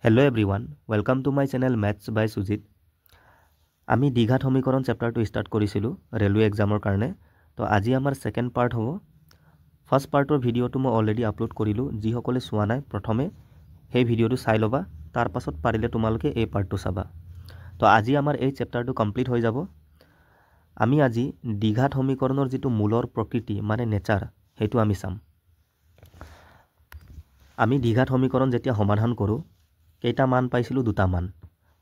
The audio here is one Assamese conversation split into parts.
Hello everyone, welcome to my channel Maths by Sujit. আমি দ্বিঘাত সমীকৰণ চেপ্টাৰটো ষ্টাৰ্ট কৰিছিলোঁ ৰেলৱে এক্সামৰ কাৰণে। তো আজি আমাৰ ছেকেণ্ড পাৰ্ট হ'ব। ফাৰ্ষ্ট পাৰ্টৰ ভিডিঅ'টো মই অলৰেডি আপলোড কৰিলোঁ। যিসকলে চোৱা নাই প্ৰথমে সেই ভিডিঅ'টো চাই ল'বা, তাৰ পাছত পাৰিলে তোমালোকে এই পাৰ্টটো চাবা। তো আজি আমাৰ এই চেপ্টাৰটো কমপ্লিট হৈ যাব। আমি আজি দ্বিঘাত সমীকৰণৰ যিটো মূলৰ প্ৰকৃতি মানে নেচাৰ সেইটো আমি চাম। আমি দ্বিঘাত সমীকৰণ যেতিয়া সমাধান কৰোঁ কেইটা মান পাইছিলোঁ, দুটা মান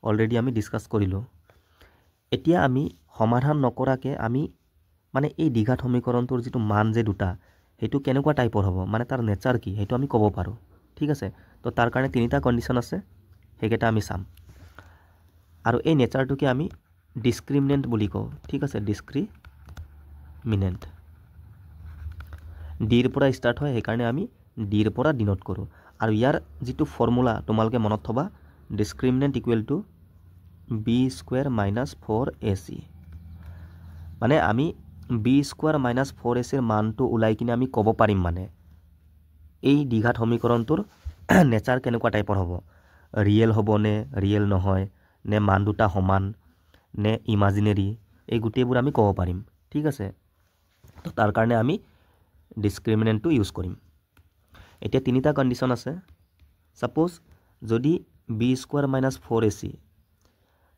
অলৰেডি আমি ডিছকাছ কৰিলোঁ। এতিয়া আমি সমাধান নকৰাকৈ আমি মানে এই দ্বিঘাত সমীকৰণটোৰ যিটো মান যে দুটা সেইটো কেনেকুৱা টাইপৰ হ'ব মানে তাৰ নেচাৰ কি সেইটো আমি ক'ব পাৰোঁ। ঠিক আছে, তো তাৰ কাৰণে তিনিটা কণ্ডিশ্যন আছে, সেইকেইটা আমি চাম। আৰু এই নেচাৰটোকে আমি ডিছক্ৰিমিনেণ্ট বুলি কওঁ। ঠিক আছে, ডিছক্ৰিমিনেণ্ট ডিৰ পৰা ষ্টাৰ্ট হয়, সেইকাৰণে আমি ডিৰ পৰা ডিনোট কৰোঁ। আৰু ইয়াৰ যিটো ফৰ্মুলা তোমালোকে মনত থবা, discriminant equal to B square minus 4ac। মানে আমি বি স্কুৱেৰ মাইনাছ 4ac মানটো ওলাই কিনে আমি ক'ব পাৰিম মানে এই দ্বিঘাত সমীকৰণটোৰ নেচাৰ কেনেকুৱা টাইপৰ হ'ব, ৰিয়েল হ'ব নে ৰিয়েল নহয়, নে মান দুটা সমান নে ইমাজিনেৰী, এই গোটেইবোৰ আমি ক'ব পাৰিম। ঠিক আছে, তো তাৰ কাৰণে আমি ডিছক্ৰিমিনেণ্টটো ইউজ কৰিম। এতিয়া তিনিটা কণ্ডিশ্যন আছে। ছাপ'জ যদি বি স্কুৱেৰ মাইনাছ 4ac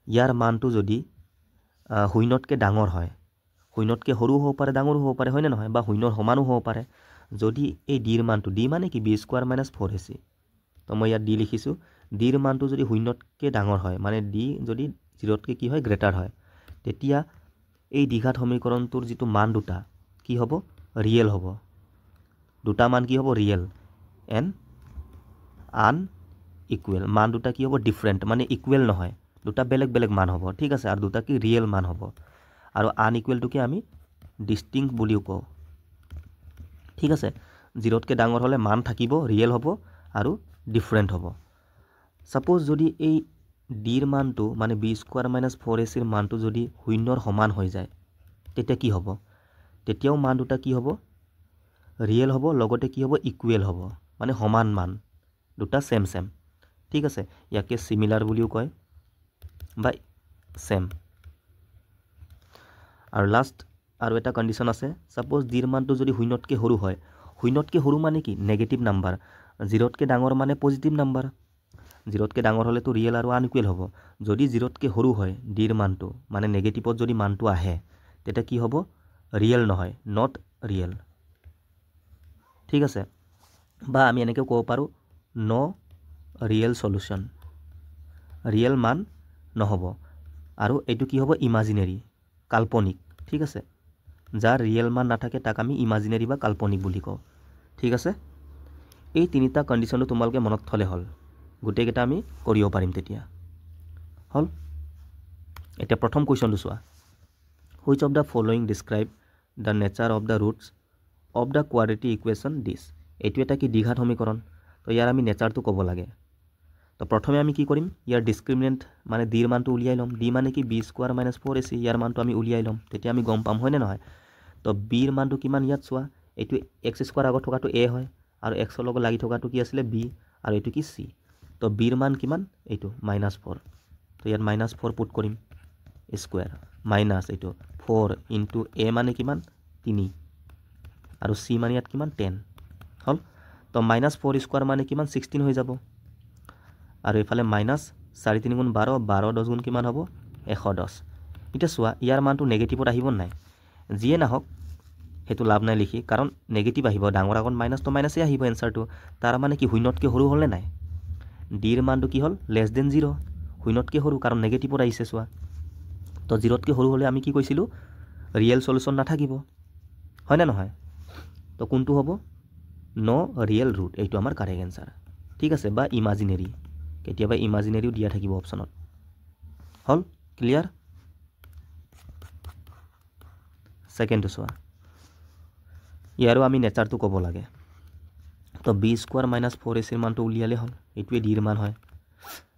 ইয়াৰ মানটো যদি শূন্যতকৈ ডাঙৰ হয়, শূন্যতকৈ সৰু হ'ব পাৰে, ডাঙৰো হ'ব পাৰে, হয়নে নহয়, বা শূন্যৰ সমানো হ'ব পাৰে। যদি এই ডিৰ মানটো, ডি মানে কি বি স্কুৱেৰ মাইনাছ 4ac, তো মই ইয়াত ডি লিখিছোঁ। ডিৰ মানটো যদি শূন্যতকৈ ডাঙৰ হয় মানে ডি যদি 0তকৈ কি হয় গ্ৰেটাৰ হয়, তেতিয়া এই দ্বিঘাত সমীকৰণটোৰ যিটো মান দুটা কি হ'ব, ৰিয়েল হ'ব। দুটা মান কি হ'ব, ৰিয়েল এণ্ড আনইকুৱেল। মান দুটা কি হ'ব, ডিফাৰেণ্ট মানে ইকুৱেল নহয়, দুটা বেলেগ বেলেগ মান হ'ব। ঠিক আছে, আৰু দুটা কি ৰিয়েল মান হ'ব। আৰু আনইকুৱেলটোকে আমি ডিষ্টিংক্ট বুলিও কওঁ। ঠিক আছে, 0তকৈ ডাঙৰ হ'লে মান থাকিব, ৰিয়েল হ'ব আৰু ডিফাৰেণ্ট হ'ব। ছাপ'জ যদি এই ডিৰ মানটো মানে বি স্কুৱেৰ মাইনাছ 4ac মানটো যদি শূন্যৰ সমান হৈ যায়, তেতিয়া কি হ'ব, তেতিয়াও মান দুটা কি হ'ব, ৰিয়েল হ'ব, লগতে কি হ'ব, ইকুৱেল হ'ব, মানে সমান মান, দুটা ছেম ছেম। ঠিক আছে, ইয়াকে চিমিলাৰ বুলিও কয় বা ছেম। আৰু লাষ্ট আৰু এটা কণ্ডিশ্যন আছে। ছাপ'জ ডিৰ মানটো যদি শূন্যতকৈ সৰু হয়, শূন্যতকৈ সৰু মানে কি নেগেটিভ নাম্বাৰ, 0তকৈ ডাঙৰ মানে পজিটিভ নাম্বাৰ। 0তকৈ ডাঙৰ হ'লেতো ৰিয়েল আৰু আনইকুৱেল হ'ব। যদি 0তকৈ সৰু হয় ডিৰ মানটো মানে নেগেটিভত যদি মানটো আহে, তেতিয়া কি হ'ব, ৰিয়েল নহয়, নট ৰিয়েল। ঠিক আছে, বা আমি এনেকৈ ক'ব পাৰোঁ ন ৰিয়েল সলিউশ্যন, ৰিয়েল মান নহ'ব। আৰু এইটো কি হ'ব, ইমাজিনেৰী, কাল্পনিক। ঠিক আছে, যাৰ ৰিয়েল মান নাথাকে তাক আমি ইমাজিনেৰী বা কাল্পনিক বুলি কওঁ। ঠিক আছে, এই তিনিটা কণ্ডিশ্যনটো তোমালোকে মনত থ'লে হ'ল, গোটেইকেইটা আমি কৰিব পাৰিম তেতিয়া হ'ল। এতিয়া প্ৰথম কুৱেশ্যনটো চোৱা, which of the following describe the nature of the roots of the quadratic equation this. এইটো এটা কি দ্বিঘাত সমীকৰণ, তো ইয়াৰ আমি নেচাৰটো ক'ব লাগে। তো প্ৰথমে আমি কি কৰিম, ইয়াৰ ডিছক্ৰিমিনেণ্ট মানে ডিৰ মানটো উলিয়াই ল'ম। ডি মানে কি বি স্কুৱেৰ মাইনাছ 4ac, ইয়াৰ মানটো আমি উলিয়াই ল'ম, তেতিয়া আমি গম পাম হয়নে নহয়। তো বিৰ মানটো কিমান, ইয়াত চোৱা, এইটো এক্স স্কুৱাৰ আগত থকাটো এ হয় আৰু এক্সৰ লগত লাগি থকাটো কি আছিলে বি, আৰু এইটো কি চি। তো বিৰ মান কিমান, এইটো -4। তো ইয়াত -4 পুট কৰিম, স্কুৱেৰ মাইনাছ এইটো 4 ইনটু এ মানে কিমান 3 আৰু চি মানে ইয়াত কিমান 10 হ'ল। তো -4 স্কুৱাৰ মানে কিমান 16 হৈ যাব। আৰু এইফালে -4 3 গুণ 12, 12 10 গুণ কিমান হ'ব 110। এতিয়া চোৱা, ইয়াৰ মানটো নেগেটিভত আহিব নাই, যিয়ে নাহক সেইটো লাভ নাই লিখি, কাৰণ নেগেটিভ আহিব, ডাঙৰ আগত মাইনাছ তো মাইনাছেই আহিব এনচাৰটো। তাৰ মানে কি শূন্যতকৈ সৰু হ'লনে নাই, ডিৰ মানটো কি হ'ল <0, শূন্যতকৈ সৰু, কাৰণ নেগেটিভত আহিছে চোৱা। তো 0তকৈ সৰু হ'লে আমি কি কৈছিলোঁ, ৰিয়েল সলিউশ্যন নাথাকিব, হয়নে নহয়। তো কোনটো হ'ব, ন ৰিয়েল ৰুট, এইটো আমাৰ কাৰেক্ট এনচাৰ। ঠিক আছে, বা ইমাজিনেৰী, কেতিয়াবা ইমাজিনেৰীও দিয়া থাকিব অপশ্যনত। হ'ল ক্লিয়াৰ। ছেকেণ্ডটো চোৱা, ইয়াৰো আমি নেচাৰটো ক'ব লাগে। তো বি স্কুৱাৰ মাইনাছ 4ac মানটো উলিয়ালে হ'ল, এইটোৱে ডিৰ মান হয়।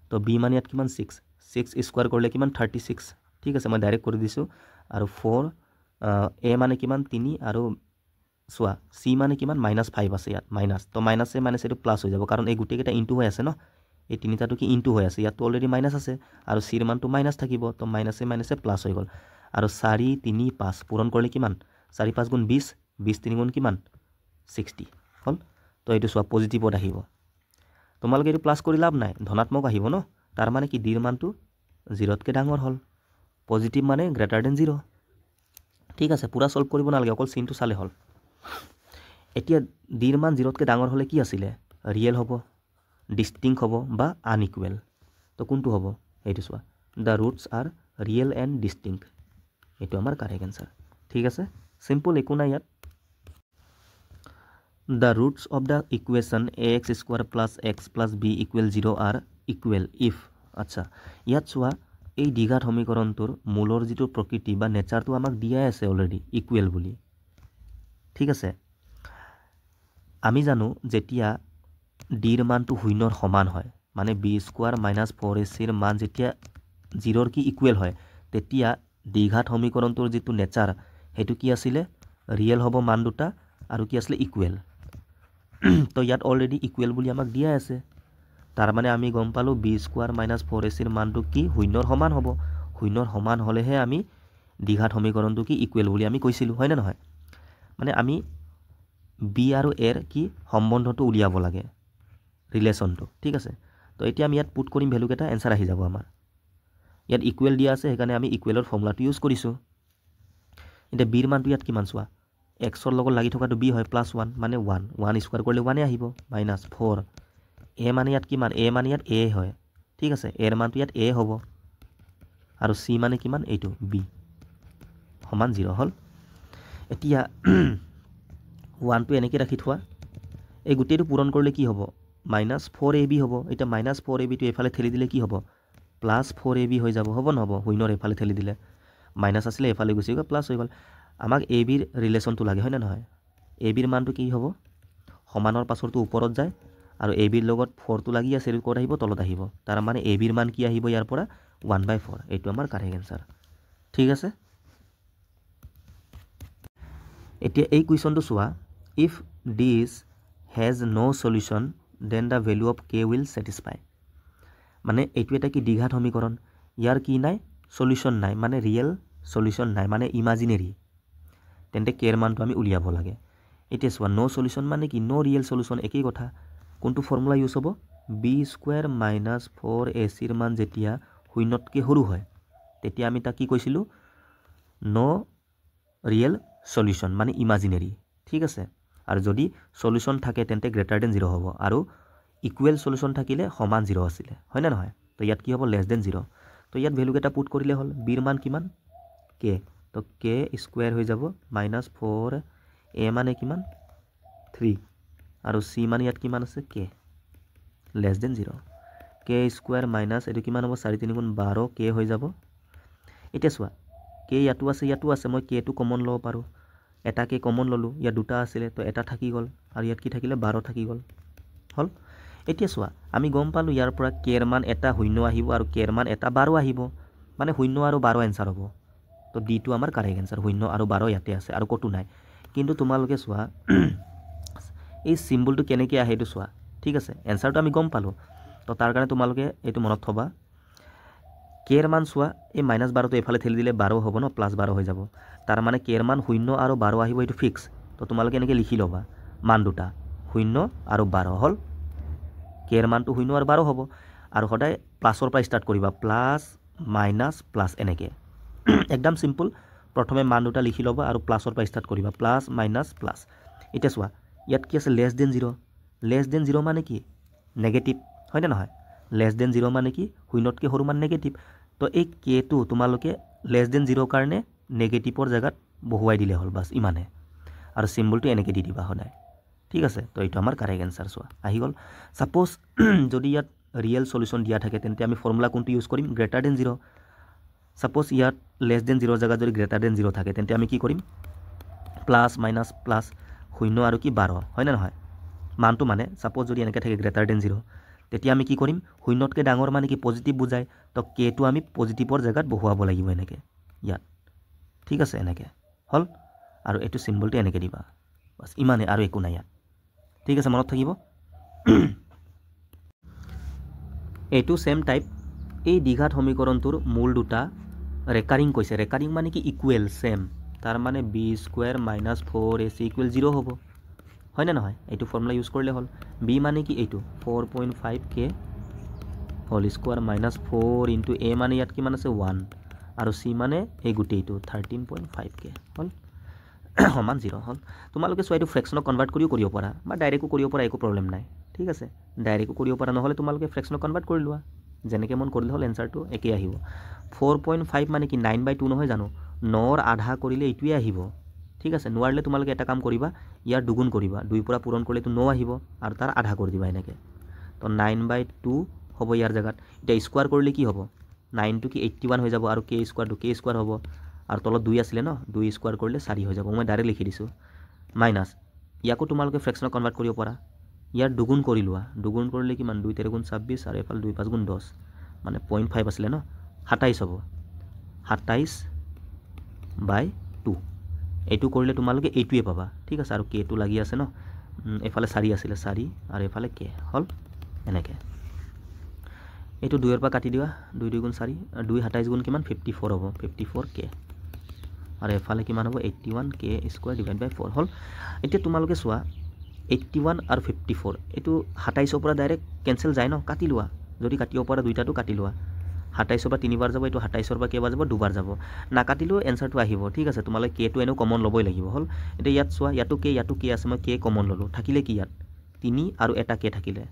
তো বি মানে ইয়াত কিমান 6 স্কুৱাৰ কৰিলে কিমান 36। ঠিক আছে, মই ডাইৰেক্ট কৰি দিছোঁ। আৰু 4 এ মানে কিমান 3, আৰু চোৱা চি মানে কিমান -5 আছে ইয়াত মাইনাছ, তো মাইনাছে মাইনাছ এইটো প্লাছ হৈ যাব, কাৰণ এই গোটেইকেইটা ইনটু হৈ আছে ন, এই তিনিটাটো কি ইনটু হৈ আছে ইয়াতো অলৰেডি মাইনাছ আছে আৰু চিৰ মানটো মাইনাছ থাকিব তো মাইনাছে মাইনাছে প্লাছ হৈ গ'ল আৰু 4 3 5 পূৰণ কৰিলে কিমান 4 5 গুণ 20 20 3 গুণ কিমান 60 হ'ল তো এইটো চোৱা পজিটিভত আহিব তোমালোকে এইটো প্লাছ কৰি লাভ নাই ধনাত্মক আহিব ন তাৰ মানে কি ডিৰ মানটো 0তকৈ ডাঙৰ হ'ল পজিটিভ মানে গ্ৰেটাৰ দেন 0 ঠিক আছে পুৰা সলভ কৰিব নালাগে অকল চিনটো চালে হ'ল এতিয়া ডিৰ মান 0তকৈ ডাঙৰ হ'লে কি আছিলে ৰিয়েল হ'ব ডিষ্টিংক্ট হ'ব বা আনইকুৱেল তো কোনটো হ'ব এইটো চোৱা the roots are real and distinct এইটো আমাৰ কাৰেক্ট এনচাৰ ঠিক আছে সিম্পল একো নাই ইয়াত the roots of the equation ax square plus x plus b equal 0 are equal if আচ্ছা ইয়াত চোৱা এই দ্বিঘাত সমীকৰণটোৰ মূলৰ যিটো প্ৰকৃতি বা নেচাৰটো আমাক দিয়াই আছে অলৰেডি ইকুৱেল বুলি ঠিক আছে আমি জানো যেতিয়া ডিৰ মানটো শূন্যৰ সমান হয় মানে বি স্কোৱাৰ মাইনাছ 4ac ৰ মান যেতিয়া 0ৰ কি ইকুৱেল হয় তেতিয়া দ্বিঘাত সমীকৰণটোৰ যিটো নেচাৰ সেইটো কি আছিলে ৰিয়েল হ'ব মান দুটা আৰু কি আছিলে ইকুৱেল তো ইয়াত অলৰেডি ইকুৱেল বুলি আমাক দিয়াই আছে তাৰ মানে আমি গম পালোঁ বি স্কোৱাৰ মাইনাছ 4ac ৰ মানটো কি শূন্যৰ সমান হ'ব শূন্যৰ সমান হ'লেহে আমি দ্বিঘাত সমীকৰণটো কি ইকুৱেল বুলি আমি কৈছিলোঁ হয় নে নহয় মানে আমি বি আৰু এৰ কি সম্বন্ধটো উলিয়াব লাগে ৰিলেশ্যনটো ঠিক আছে তো এতিয়া আমি ইয়াত পুট কৰিম ভেলুকেইটা এনচাৰ আহি যাব আমাৰ ইয়াত ইকুৱেল দিয়া আছে সেইকাৰণে আমি ইকুৱেলৰ ফৰ্মুলাটো ইউজ কৰিছোঁ এতিয়া বিৰ মানটো ইয়াত কিমান চোৱা এক্সৰ লগত লাগি থকাটো বি হয় প্লাছ 1 মানে 1 স্কোৱাৰ কৰিলে 1 আহিব মাইনাছ 4 এ মানে ইয়াত কিমান এ মানে ইয়াত এ হয় ঠিক আছে এৰ মানটো ইয়াত এ হ'ব আৰু চি মানে কিমান এইটো বি সমান 0 হ'ল এতিয়া 1টো এনেকৈ ৰাখি থোৱা এই গোটেইটো পূৰণ কৰিলে কি হ'ব মাইনাছ 4ab হ'ব এতিয়া মাইনাছ 4abটো এইফালে ঠেলি দিলে কি হ'ব প্লাছ 4ab হৈ যাব হ'ব নহ'ব শূন্যৰ এইফালে ঠেলি দিলে মাইনাছ আছিলে এইফালে গুচি গ'ল প্লাছ হৈ গ'ল আমাক এ বিৰ ৰিলেশ্যনটো লাগে হয় নে নহয় এ বিৰ মানটো কি হ'ব সমানৰ পাছৰটো ওপৰত যায় আৰু এ বিৰ লগত 4টো লাগি আছে ক'ত আহিব তলত আহিব তাৰ মানে এ বিৰ মান কি আহিব ইয়াৰ পৰা 1/4 এইটো আমাৰ কাৰেক্ট এনচাৰ ঠিক আছে এতিয়া এই কুৱেশ্যনটো চোৱা if this has no' solution then the value of k will satisfy মানে এইটো এটা কি দ্বিঘাত সমীকৰণ ইয়াৰ কি নাই সলিউশ্যন নাই মানে ৰিয়েল সলিউশ্যন নাই মানে ইমাজিনেৰী তেন্তে কেৰ মানটো আমি উলিয়াব লাগে এতিয়া চোৱা ন' সলিউশ্যন মানে কি ন' ৰিয়েল সলিউশ্যন একেই কথা কোনটো ফৰ্মুলা ইউজ হ'ব বি স্কুৱেৰ মাইনাছ 4ac ৰ মান যেতিয়া শূন্যতকৈ সৰু হয় তেতিয়া আমি তাক কি কৈছিলোঁ ন' ৰিয়েল সলিউশ্যন মানে ইমাজিনেৰী ঠিক আছে আৰু যদি সলিউশ্যন থাকে তেন্তে গ্ৰেটাৰ দেন 0 হ'ব আৰু ইকুৱেল সলিউশ্যন থাকিলে সমান 0 আছিলে হয় নে নহয় তো ইয়াত কি হ'ব লেছ দেন 0 তো ইয়াত ভেলুকেইটা পুট কৰিলে হ'ল বিৰ মান কিমান কে তো কে স্কুৱেৰ হৈ যাব মাইনাছ 4 এ মানে কিমান 3 আৰু চি মানে ইয়াত কিমান আছে K less than 0 K square minus এইটো কিমান হ'ব 4 3 গুণ 12 কে হৈ যাব এতিয়া চোৱা কে ইয়াতো আছে মই কেটো কমন ল'ব পাৰোঁ এটা কে কমন ল'লোঁ ইয়াত দুটা আছিলে তো এটা থাকি গ'ল আৰু ইয়াত কি থাকিলে 12 থাকি গ'ল হ'ল এতিয়া চোৱা আমি গম পালোঁ ইয়াৰ পৰা কেৰ মান এটা শূন্য আহিব আৰু কেৰ মান এটা 12 আহিব মানে 0 আৰু 12 এনচাৰ হ'ব তো ডিটো আমাৰ কাৰেক্ট এনচাৰ 0 আৰু 12 ইয়াতে আছে আৰু ক'তো নাই কিন্তু তোমালোকে চোৱা এই চিম্বলটো কেনেকৈ আহে এইটো চোৱা ঠিক আছে এনচাৰটো আমি গম পালোঁ তো তাৰ কাৰণে তোমালোকে এইটো মনত থ'বা কেৰ মান চোৱা এই মাইনাছ 12টো এইফালে ঠেলি দিলে 12 হ'ব ন প্লাছ 12 হৈ যাব তাৰ মানে কেৰ মান 0 আৰু 12 আহিব এইটো ফিক্স তো তোমালোকে এনেকৈ লিখি ল'বা মান দুটা 0 আৰু 12 হ'ল কেৰ মানটো 0 আৰু 12 হ'ব আৰু সদায় প্লাছৰ পৰা ষ্টাৰ্ট কৰিবা প্লাছ মাইনাছ প্লাছ এনেকৈ একদম চিম্পল প্ৰথমে মান দুটা লিখি ল'বা আৰু প্লাছৰ পৰা ষ্টাৰ্ট কৰিবা প্লাছ মাইনাছ প্লাছ এতিয়া চোৱা ইয়াত কি আছে লেছ দেন 0 মানে কি নেগেটিভ হয়নে নহয় লেছ দেন 0 মানে কি শূন্যতকৈ সৰু মান নেগেটিভ তো এই কেটো তোমালোকে লেছ দেন 0 কাৰণে নেগেটিভৰ জেগাত বহুৱাই দিলে হ'ল বাছ ইমানে আৰু চিম্বলটো এনেকৈ দি দিবা সদায় ঠিক আছে তো এইটো আমাৰ কাৰেক্ট এনচাৰ চোৱা আহি গ'ল ছাপ'জ যদি ইয়াত ৰিয়েল সলিউশ্যন দিয়া থাকে তেন্তে আমি ফৰ্মুলা কোনটো ইউজ কৰিম গ্ৰেটাৰ দেন 0 ছাপ'জ ইয়াত লেছ দেন 0 জেগাত যদি গ্ৰেটাৰ দেন 0 থাকে তেন্তে আমি কি কৰিম প্লাছ মাইনাছ প্লাছ 0 আৰু কি 12 হয়নে নহয় মানটো মানে ছাপ'জ যদি এনেকৈ থাকে গ্ৰেটাৰ দেন 0 তেতিয়া আমি কি কৰিম শূন্যতকৈ ডাঙৰ মানে কি পজিটিভ বুজায় তো কেটো আমি পজিটিভৰ জেগাত বহুৱাব লাগিব এনেকৈ ইয়াত ঠিক আছে এনেকৈ হ'ল আৰু এইটো চিম্বলটো এনেকৈ দিবা বাছ ইমানে আৰু একো নাই ইয়াত ঠিক আছে মনত থাকিব এইটো সেম টাইপ এই দ্বিঘাত সমীকৰণটোৰ মূল দুটা ৰেকাৰিং কৈছে ৰেকাৰিং মানে কি ইকুৱেল সেম তাৰ মানে B square minus 4ac equal 0 হ'ব হয়নে নহয় এইটো ফৰ্মুলা ইউজ কৰিলে হ'ল বি মানে কি এইটো 4.5k whole square minus 4 into a মানে ইয়াত কিমান আছে 1 আৰু c মানে এই গোটেইটো 13.5k হ'ল সমান 0 হ'ল তোমালোকে চোৱা এইটো ফ্ৰেকশনক কনভাৰ্ট কৰিও কৰিব পাৰা বা ডাইৰেক্টও কৰিব পাৰা একো প্ৰব্লেম নাই ঠিক আছে ডাইৰেক্টও কৰিব পাৰা নহলে তোমালোকে ফ্ৰেকশনক কনভাৰ্ট কৰি লোৱা যেনেকৈ মন কৰিলে হ'ল এনসাৰটো একে আহিব 4.5 মানে কি 9/2 নহয় জানো 9ৰ আধা কৰিলে এইটোৱে আহিব ঠিক আছে নোৱাৰিলে তোমালোকে এটা কাম কৰিবা ইয়াৰ দুগুণ কৰিবা 2 পৰা পূৰণ কৰিলে তো 9 আহিব আৰু তাৰ আধা কৰি দিবা এনেকৈ তো 9/2 হ'ব ইয়াৰ জায়গাত এটা স্কোয়াৰ কৰিলে কি হ'ব 9 টো কি 81 হৈ যাব আৰু k স্কোয়াৰ হ'ব আৰু তলত 2 আছিলে ন 2 স্কোয়াৰ কৰিলে 4 হৈ যাব মই ডাইৰেক্ট লিখি দিছো মাইনাস ইয়াকো তোমালোকে ফ্ৰেকশনক কনভাৰ্ট কৰিব পাৰা ইয়াৰ দুগুণ কৰি লোৱা দুগুণ কৰিলে কিমান 2 3 গুণ 26 আৰু এফাল 2 5 গুণ 10 মানে 0.5 আছিলে ন 27 হ'ব 27/2 এইটো কৰিলে তোমালোকে এইটোৱে পাবা ঠিক আছে আৰু k টো লাগি আছে ন এফালে 4 আছিলে 4 আৰু এফালে k হল এনেকৈ এইটো 2 ৰ পৰা কাটি দিবা 2 2 গুণ 4 2 27 গুণ কিমান 54 হ'ব 54k আৰু এফালে কিমান হ'ব 81k স্কয়াৰ ডিভাইড বাই 4 হল এতিয়া তোমালোকে চোৱা 81 আৰু 54 এইটো 27 ৰ পৰা ডাইৰেক্ট কেনসেল যায় ন কাটি লোৱা যদি কাটিব পৰা দুইটাটো কাটি লোৱা 27 ৰ পৰা 3 বাৰ যাব এইটো 27 ৰ পৰা কেইবাৰ যাব দুবাৰ যাব না কাটিলেও এনসাৰটো আহিব ঠিক আছে তোমালোকে k টো এনো কমন ল'বই লাগিব হল এতিয়া ইয়াত চোৱা ইয়াতো k আছে মই k কমন ললো থাকিলে কি ইয়াত 3 আৰু এটা k থাকিলে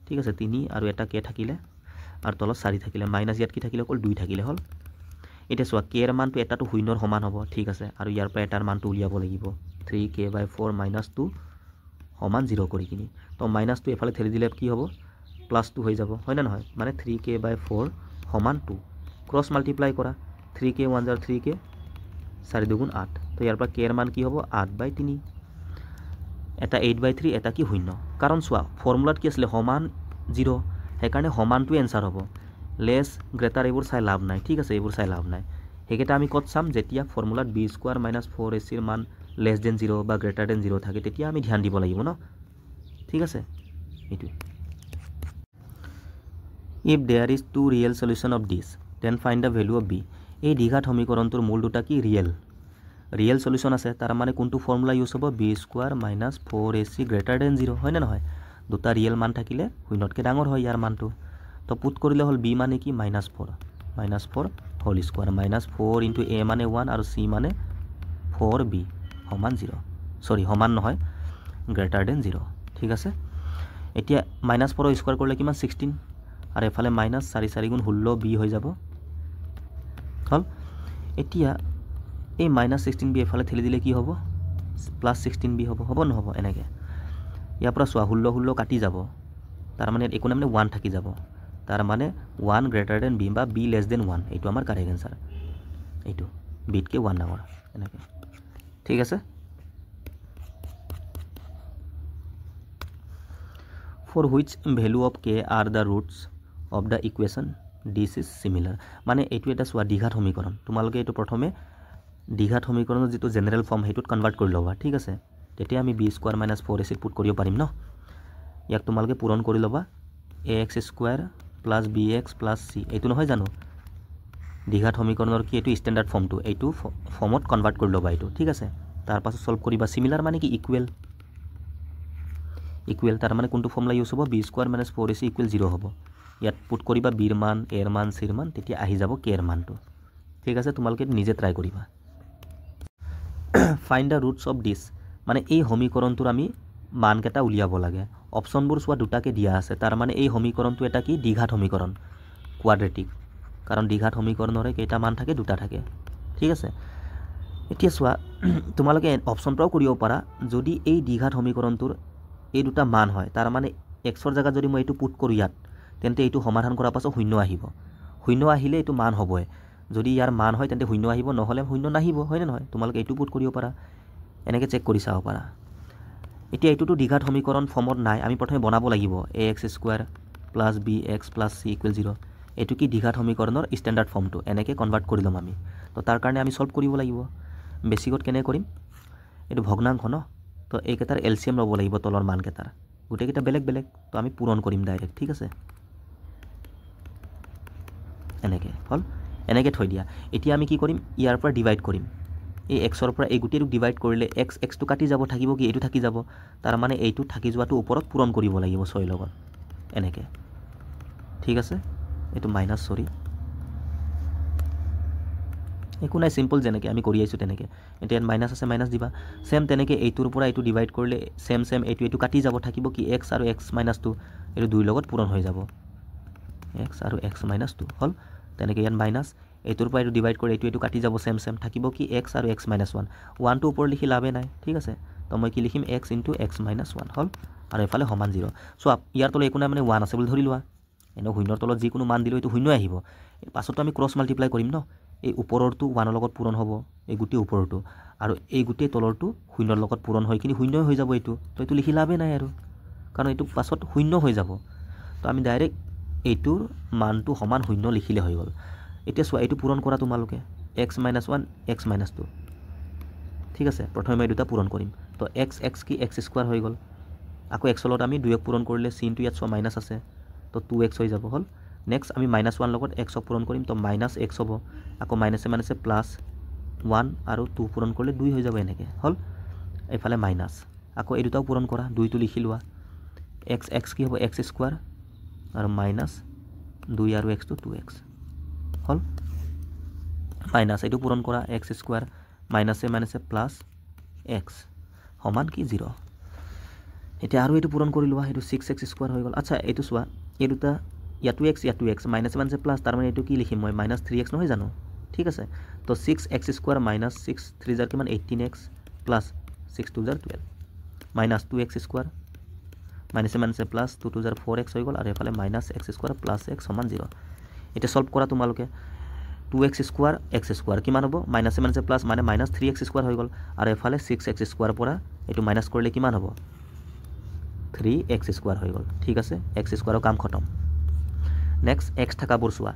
ঠিক আছে 3 আৰু এটা k থাকিলে আৰু তলত 4 থাকিলে মাইনাস ইয়াত কি থাকিলে অকল 2 থাকিলে হল এতিয়া চোৱা k এৰ মানটো এটাটো শূন্যৰ সমান হ'ব ঠিক আছে আৰু ইয়াৰ পৰা এটাৰ মানটো উলিয়াব লাগিব 3k/4 - 2 সমান 0 কৰি কিনি তো -2 এফালে ঠেলি দিলে কি হ'ব +2 হৈ যাব হয় না নহয় মানে 3k/4 সমান 2 ক্ৰস মাল্টিপ্লাই কৰা 3k 1 * 3k 4 2 গুণ 8 তো ইয়াৰ পৰা k এর মান কি হ'ব 8/3 এটা 8/3 এটা কি শূন্য কাৰণ চোৱা ফৰ্মুলাত কি আছিল সমান 0 সেইকাৰণে সমানটো এনসাৰ হ'ব লেস গ্ৰেটাৰ এইবোৰ চাই লাভ নাই ঠিক আছে এইবোৰ চাই লাভ নাই হেকেটা আমি কত চাম যেতিয়া ফৰ্মুলাত b² - 4ac ৰ মান less than 0 বা greater than 0 থাকে তেতিয়া আমি ধ্যান দিব লাগিব ন ঠিক আছে এইটো if there is two real solution of this then find the value of b এই দ্বিঘাত সমীকৰণটোৰ মূল দুটা কি ৰিয়েল সলিউশন আছে তাৰ মানে কোনটো ফৰ্মুলা ইউজ হ'ব b² - 4ac greater than 0 হয় না নহয় দুটা ৰিয়েল মান থাকিলে শূন্যতকে ডাঙৰ হয় ইয়াৰ মানটো তো পুট কৰিলে হল b মানে কি -4 হোল স্কয়াৰ -4 ইনটু a মানে 1 আৰু c মানে 4b সমান 0 সৰি সমান নহয় গ্ৰেটাৰ দেন 0 ঠিক আছে এতিয়া -4 স্কয়াৰ কৰিলে কিমান 16 আৰু এফালে -4 4 গুণ 16 b হৈ যাব হল এতিয়া এই -16b এফালে ঠেলি দিলে কি হ'ব +16b হ'ব নহব এনেকে ইয়াৰ পৰা চোৱা 16 16 কাটি যাব তাৰ মানে একো নামনে 1 থাকি যাব তাৰ মানে 1 greater than b বা b less than 1 এইটো আমাৰ কাৰেক্ট आंसर এইটো b কে 1 ডাঙৰ এনেকে ঠিক আছে for which value of k are the roots of the equation this is similar মানে এইটো এটা সোৱা দ্বিঘাত সমীকৰণ তোমালোকে এইটো প্ৰথমে দ্বিঘাত সমীকৰণৰ যেটো জেনাৰেল ফৰ্ম হেতুত কনভাৰ্ট কৰি লবা ঠিক আছে তেতিয়া আমি b² - 4ac পুট কৰিব পাৰিম ন ইয়াক তোমালোকে পূৰণ কৰি লবা ax² + bx + c এইটো নহয় জানো দ্বিঘাত সমীকৰণৰ কি এইটো স্ট্যান্ডাৰ্ড ফৰ্মটো এইটো ফৰ্মত কনভাৰ্ট কৰি লবা এইটো ঠিক আছে তাৰ পাছত সলভ কৰিবা সিমিলাৰ মানে কি ইকুৱেল তাৰ মানে কোনটো ফৰ্মুলা ইউজ হ'ব b² - 4ac = 0 হ'ব ইয়াত পুট কৰিবা b ৰ মান a ৰ মান c ৰ মান তেতিয়া আহি যাব k ৰ মানটো ঠিক আছে তোমালোকে নিজে ট্ৰাই কৰিবা ফাইন্ড দ্য ৰুটস অফ দিস মানে এই সমীকৰণটোৰ আমি মান কেটা উলিয়াব লাগে অপশনবোৰ সোৱা দুটাকে দিয়া আছে তাৰ মানে এই সমীকৰণটো এটা কি দ্বিঘাত সমীকৰণ কোৱাড্ৰেটিক কাৰণ দ্বিঘাত সমীকৰণৰে কেইটা মান থাকে দুটা থাকে ঠিক আছে এতিয়া সোৱা তোমালোকে অপশনটাও কৰিব পাৰা যদি এই দ্বিঘাত সমীকৰণটোৰ এই দুটা মান হয় তাৰ মানে x ৰ জায়গা যদি মই এইটো পুট কৰো ইয়াত তেন্তে এইটো সমাধান কৰাৰ পাছত শূন্য আহিব শূন্য আহিলে এইটো মান হ'বই যদি ইয়াৰ মান হয় তেন্তে শূন্য আহিব নহলে শূন্য নাহিব হয় না নহয় তোমালোকে এইটো পুট কৰিব পাৰা এনেকে চেক কৰি চাও পাৰা এতিয়া এইটোটো দ্বিঘাত সমীকৰণ ফৰ্মত নাই আমি প্ৰথমে বনাব লাগিব ax² + bx + c = 0 এটো কি দ্বিঘাত সমীকৰণৰ স্ট্যান্ডাৰ্ড ফৰ্মটো এনেকে কনভাৰ্ট কৰি লম আমি তো তাৰ কাৰণে আমি সলভ কৰিব লাগিব বেসিকত কেনে কৰিম এটো ভগ্নাংশ ন তো এইকেটাৰ এলসিএম লব লাগিব তলৰ মান কেটাৰ গুটেকেটা বেলেগ বেলেগ তো আমি পূৰণ কৰিম ডাইৰেক্ট ঠিক আছে এনেকৈ হ'ল এনেকৈ থৈ দিয়া এতিয়া আমি কি কৰিম ইয়াৰ পৰা ডিভাইড কৰিম এই এক্সৰ পৰা এই গোটেইটোক ডিভাইড কৰিলে এক্সটো কাটি যাব থাকিব কি এইটো থাকি যাব তাৰমানে এইটো থাকি যোৱাটো ওপৰত পূৰণ কৰিব লাগিব 6 লগত এনেকৈ ঠিক আছে এইটো মাইনাছ সৰি একো নাই সিম্পল যেনেকৈ আমি কৰি আছোঁ তেনেকৈ এতিয়া মাইনাছ আছে মাইনাছ দিবা সেম তেনেকৈ এইটোৰ পৰা এইটো ডিভাইড কৰিলে সেম এইটো কাটি যাব থাকিব কি এক্স আৰু এক্স মাইনাছ 2 এইটো 2 লগত পূৰণ হৈ যাব এক্স আৰু এক্স মাইনাছ 2 হ'ল তেনেকৈ ইয়াত মাইনাছ এইটোৰ পৰা এইটো ডিভাইড কৰি এইটো কাটি যাব সেম থাকিব কি এক্স আৰু এক্স মাইনাছ 1 1টো ওপৰত লিখি লাভে নাই ঠিক আছে তো মই কি লিখিম এক্স ইনটু এক্স মাইনাছ 1 হ'ল আৰু এফালে সমান 0 চ' ইয়াৰ তলত একো নাই মানে 1 আছে বুলি ধৰি লোৱা এনেও শূন্যৰ তলত যিকোনো মান দিলেও এইটো শূন্য আহিব পাছতো আমি ক্ৰছ মাল্টিপ্লাই কৰিম ন এই ওপৰৰটো 1ৰ লগত পূৰণ হ'ব এই গোটেই ওপৰৰটো আৰু এই গোটেই তলৰটো শূন্যৰ লগত পূৰণ হৈ কিনি শূন্যই হৈ যাব এইটো তো এইটো লিখি লাভে নাই আৰু কাৰণ এইটো পাছত শূন্য হৈ যাব তো আমি ডাইৰেক্ট এইটোৰ মানটো সমান শূন্য লিখিলে হৈ গ'ল এতিয়া চোৱা এইটো পূৰণ কৰা তোমালোকে এক্স মাইনাছ 1 এক্স মাইনাছ 2 ঠিক আছে প্ৰথমে মই দুটা পূৰণ কৰিম তো এক্স কি এক্স স্কোৱাৰ হৈ গ'ল আকৌ এক্সৰ লগত আমি 2ক পূৰণ কৰিলে চিনটো ইয়াত চোৱা মাইনাছ আছে তো 2x হৈ যাব হ'ল নেক্সট আমি -1 লগত এক্সক পূৰণ কৰিম তো -x হ'ব আকৌ মাইনাছে প্লাছ 1 আৰু 2 পূৰণ কৰিলে 2 হৈ যাব এনেকৈ হ'ল এইফালে মাইনাছ আকৌ এই দুটাও পূৰণ কৰা 2টো লিখি লোৱা এক্স কি হ'ব এক্স স্কোৱাৰ আৰু মাইনাছ 2 আৰু এক্সটো 2x হ'ল মাইনাছ এইটো পূৰণ কৰা এক্স স্কোৱাৰ মাইনাছে প্লাছ এক্স সমান কি 0 এতিয়া আৰু এইটো পূৰণ কৰি লোৱা এইটো 6x স্কোৱাৰ হৈ গ'ল আচ্ছা এইটো চোৱা এই দুটা ইয়াতো এক্স মাইনাছে প্লাছ তাৰমানে এইটো কি লিখিম মই -3x নহয় জানো ঠিক আছে তো 6x স্কোৱাৰ মাইনাছ 6 3 জাৰ কিমান 18x প্লাছ 6 2 জাৰ 12 মাইনাছ 2x স্কোৱাৰ মাইনাছে প্লাছ 2 2 জাৰ 4x হৈ গ'ল আৰু এফালে -x স্কোৱাৰ প্লাছ x সমান 0 এতিয়া সলভ কৰা তোমালোকে 2x স্কোৱাৰ x স্কোৱাৰ কিমান হ'ব মাইনাছে প্লাছ মানে -3x স্কোৱাৰ হৈ গ'ল আৰু এফালে 6x স্কোৱাৰ পৰা এইটো মাইনাছ কৰিলে কিমান হ'ব 3x স্কোৱাৰ হৈ গ'ল ঠিক আছে x স্কোৱাৰৰ কাম খতম নেক্সট x থাকাবোৰ চোৱা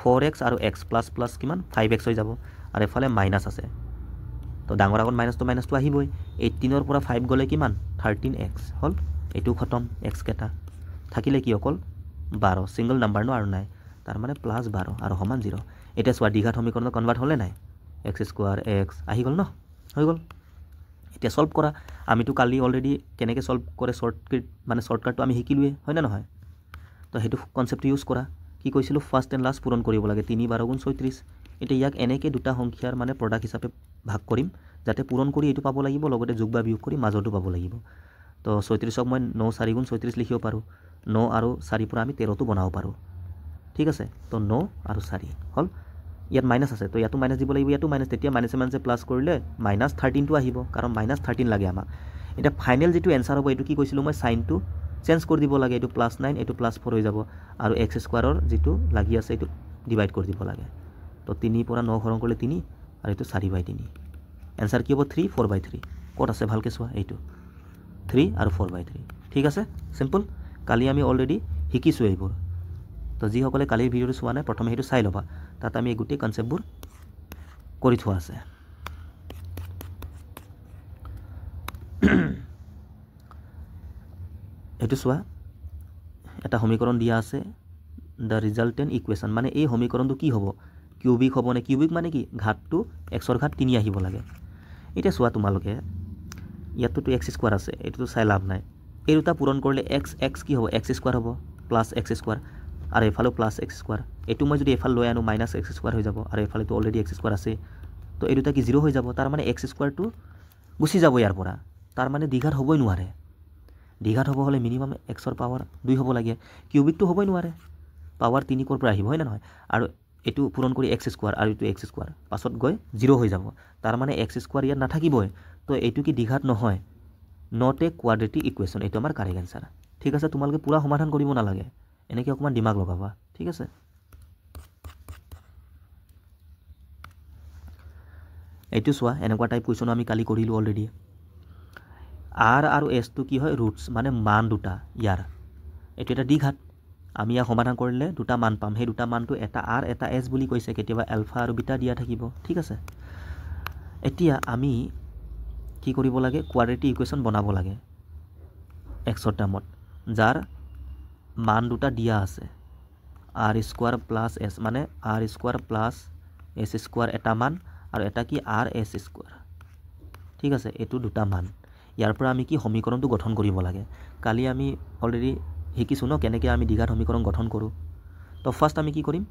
4x আৰু x প্লাছ কিমান 5x হৈ যাব আৰু এফালে মাইনাছ আছে তো ডাঙৰ আগত মাইনাছটো আহিবই 18ৰ পৰা 5 গ'লে কিমান 13x হ'ল এইটো খতম x কেইটা থাকিলে কি অকল 12 সিংগল নাম্বাৰ ন আৰু নাই তাৰ মানে +12 আৰু সমান 0 এতিয়া চোৱা দ্বিঘাত সমীকৰণত কনভাৰ্ট হ'লে নাই x স্কোৱাৰ x আহি গ'ল ন হৈ গ'ল এতিয়া সলভ কৰা আমিতো কালি অলৰেডি কেনেকৈ সলভ কৰে শৰ্টকাটটো আমি শিকিলোৱে হয় না নহয় তো সেইটো কনচেপ্ট ইউজ কৰা কি কৈছিলোঁ ফাৰ্ষ্ট এণ্ড লাষ্ট পূৰণ কৰিব লাগে 3 12 গুণ 36 এতিয়া ইয়াক এনেকৈ দুটা সংখ্যাৰ মানে প্ৰডাক্ট হিচাপে ভাগ কৰিম যাতে পূৰণ কৰি এইটো পাব লাগিব লগতে যোগ বা বিয়োগ কৰি মাজৰটো পাব লাগিব তো 36ক মই 9 4 গুণ 36 লিখিব পাৰোঁ 9 আৰু 4 পৰা আমি 13টো বনাব পাৰোঁ ঠিক আছে তো 9 আৰু 4 হ'ল ইয়াত মাইনাছ আছে তো ইয়াতো মাইনাছ দিব লাগিব ইয়াতো মাইনাছ তেতিয়া মাইনাছে প্লাছ কৰিলে -13টো আহিব কাৰণ -13 লাগে আমাক এতিয়া ফাইনেল যিটো এনচাৰ হ'ব এইটো কি কৈছিলোঁ মই চাইনটো চেঞ্জ কৰি দিব লাগে এইটো +9 এইটো +4 হৈ যাব আৰু x স্কোৱাৰৰ যিটো লাগি আছে এইটো ডিভাইড কৰি দিব লাগে তো 3 পৰা 9 হৰণ কৰিলে 3 আৰু এইটো 4/3 এনচাৰ কি হ'ব 3 4/3 ক'ত আছে ভালকৈ চোৱা এইটো 3 আৰু 4/3 ঠিক আছে চিম্পল কালি আমি অলৰেডি শিকিছোঁ এইবোৰ তো যিসকলে কালিৰ ভিডিঅ'টো চোৱা নাই প্ৰথমে সেইটো চাই ল'বা তাত আমি এই গোটেই কনচেপ্টবোৰ কৰি থোৱা আছে এইটো চোৱা এটা সমীকৰণ দিয়া আছে দ্য ৰিজাল্টেণ্ট ইকুৱেশ্যন মানে এই সমীকৰণটো কি হ'ব কিউবিক হ'ব নে কিউবিক মানে কি ঘাতটো xৰ ঘাত 3 আহিব লাগে এতিয়া চোৱা তোমালোকে ইয়াততো x স্কোৱাৰ আছে এইটোতো চাই লাভ নাই এই দুটা পূৰণ কৰিলে x কি হ'ব x স্কোৱাৰ হ'ব প্লাছ x স্কোৱাৰ আৰু এফালেও প্লাছ x স্কোৱাৰ এইটো মই যদি এফালে লৈ আনো -x স্কোৱাৰ হৈ যাব আৰু এফালেতো অলৰেডি x স্কোৱাৰ আছে তো এই দুটা কি 0 হৈ যাব তাৰ মানে x স্কোৱাৰটো গুচি যাব ইয়াৰ পৰা তাৰ মানে দ্বিঘাত হ'বই নোৱাৰে দ্বিঘাত হ'ব হ'লে মিনিমাম xৰ পাৱাৰ 2 হ'ব লাগে কিউবিকটো হ'বই নোৱাৰে পাৱাৰ 3 ক'ৰ পৰা আহিব হয় না নহয় আৰু এইটো পূৰণ কৰি x স্কোৱাৰ আৰু এইটো x স্কোৱাৰ পাছত গৈ 0 হৈ যাব তাৰ মানে x স্কোৱাৰ ইয়াত নাথাকিবই তো এইটো কি দ্বিঘাত নহয় নট এ কোৱাড্ৰেটিক ইকুৱেশ্যন এইটো আমাৰ কাৰেক্ট এনচাৰ ঠিক আছে তোমালোকে পুৰা সমাধান কৰিব নালাগে এনেকৈ অকণমান দিমাগ লগাবা ঠিক আছে এইটো চোৱা এনেকুৱা টাইপ কুৱেশ্যন আমি কালি কৰিলোঁ অলৰেডি r আৰু sটো কি হয় ৰুটছ মানে মান দুটা ইয়াৰ এইটো এটা দ্বিঘাত আমি ইয়াক সমাধান কৰিলে দুটা মান পাম সেই দুটা মানটো এটা r এটা s বুলি কৈছে কেতিয়াবা আলফা আৰু বিটা দিয়া থাকিব ঠিক আছে এতিয়া আমি কি কৰিব লাগে কোৱাড্ৰেটিক ইকুৱেশ্যন বনাব লাগে xৰ টাৰ্মত যাৰ মান দুটা দিয়া আছে আৰ স্কোৱাৰ প্লাছ এছ মানে R square plus S square এটা মান আৰু এটা কি আৰ এছ স্কোৱাৰ ঠিক আছে এইটো দুটা মান ইয়াৰ পৰা আমি কি সমীকৰণটো গঠন কৰিব লাগে কালি আমি অলৰেডি শিকিছোঁ ন কেনেকৈ আমি দ্বিঘাত সমীকৰণ গঠন কৰোঁ তো ফাৰ্ষ্ট আমি কি কৰিম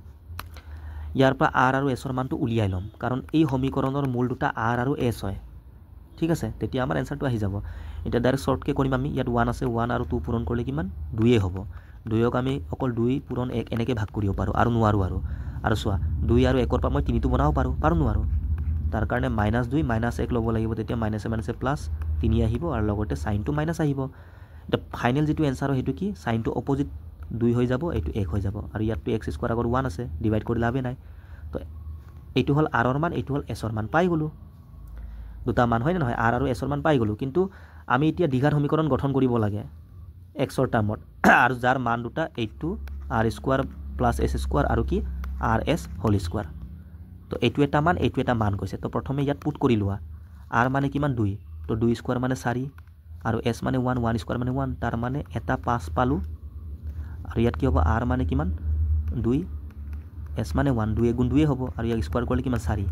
ইয়াৰ পৰা আৰ আৰু এছৰ মানটো উলিয়াই ল'ম কাৰণ এই সমীকৰণৰ মূল দুটা আৰ আৰু এছ হয় ঠিক আছে তেতিয়া আমাৰ এনচাৰটো আহি যাব এতিয়া ডাইৰেক্ট শ্বৰ্টকৈ কৰিম আমি ইয়াত 1 আছে 1 আৰু 2 পূৰণ কৰিলে কিমান 2 হ'ব 2ক আমি অকল 2 পূৰণ 1 এনেকৈ ভাগ কৰিব পাৰোঁ আৰু নোৱাৰোঁ আৰু চোৱা 2 আৰু 1ৰ পৰা মই 3টো বনাব পাৰোঁ নোৱাৰোঁ তাৰ কাৰণে -2 -1 ল'ব লাগিব তেতিয়া মাইনাছে মাইনাছে প্লাছ 3 আহিব আৰু লগতে চাইনটো মাইনাছ আহিব এতিয়া ফাইনেল যিটো এনচাৰ হয় সেইটো কি চাইনটো অপজিট 2 হৈ যাব এইটো 1 হৈ যাব আৰু ইয়াতটো এক্স স্কোৱাৰ আগৰ 1 আছে ডিভাইড কৰি লাভে নাই তো এইটো হ'ল আৰৰ মান এইটো হ'ল এছৰ মান পাই গ'লোঁ দুটা মান হয় নে নহয় আৰ আৰু এছৰ মান পাই গ'লোঁ কিন্তু আমি এতিয়া দ্বিঘাত সমীকৰণ গঠন কৰিব লাগে এক্সৰ টাৰ্মত আৰু যাৰ মান দুটা এইটো R square plus S square আৰু কি আৰ এছ হোল স্কোৱাৰ তো এইটো এটা মান এইটো এটা মান কৈছে তো প্ৰথমে ইয়াত পুট কৰি লোৱা আৰ মানে কিমান 2 তো 2 স্কোৱাৰ মানে 4 আৰু এছ মানে 1 স্কোৱাৰ মানে 1 তাৰ মানে এটা 5 পালোঁ আৰু ইয়াত কি হ'ব আৰ মানে কিমান 2 এছ মানে 1 2 গুণ 2 হ'ব আৰু ইয়াক স্কোৱাৰ কৰিলে কিমান 4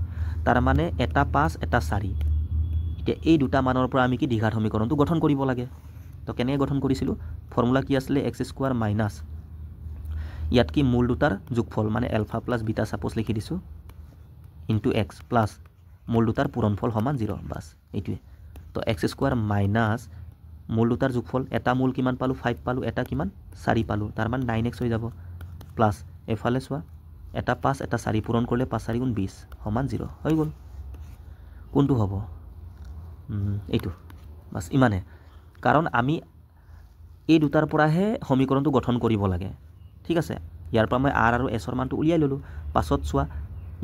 তাৰ মানে এটা 5 এটা 4 এতিয়া এই দুটা মানৰ পৰা আমি কি দ্বিঘাত সমীকৰণটো গঠন কৰিব লাগে তো কেনেকৈ গঠন কৰিছিলোঁ ফৰ্মুলা কি আছিলে এক্স স্কোৱাৰ মাইনাছ ইয়াত কি মূল দুটাৰ যোগফল মানে এলফা প্লাছ বিটা ছাপ'জ লিখি দিছোঁ ইনটু এক্স প্লাছ মূল দুটাৰ পূৰণফল সমান 0 বাছ এইটোৱে তো এক্স স্কোৱাৰ মাইনাছ মূল দুটাৰ যোগফল এটা মূল কিমান পালোঁ 5 পালোঁ এটা কিমান 4 পালোঁ তাৰ মানে 9x হৈ যাব প্লাছ এফালে চোৱা এটা 5 এটা 4 পূৰণ কৰিলে 5 4 গুণ 20 সমান 0 হৈ গ'ল কোনটো হ'ব এইটো বাছ ইমানে কাৰণ আমি এই দুটাৰ পৰাহে সমীকৰণটো গঠন কৰিব লাগে ঠিক আছে ইয়াৰ পৰা মই আৰ আৰু এছৰ মানটো উলিয়াই ল'লোঁ পাছত চোৱা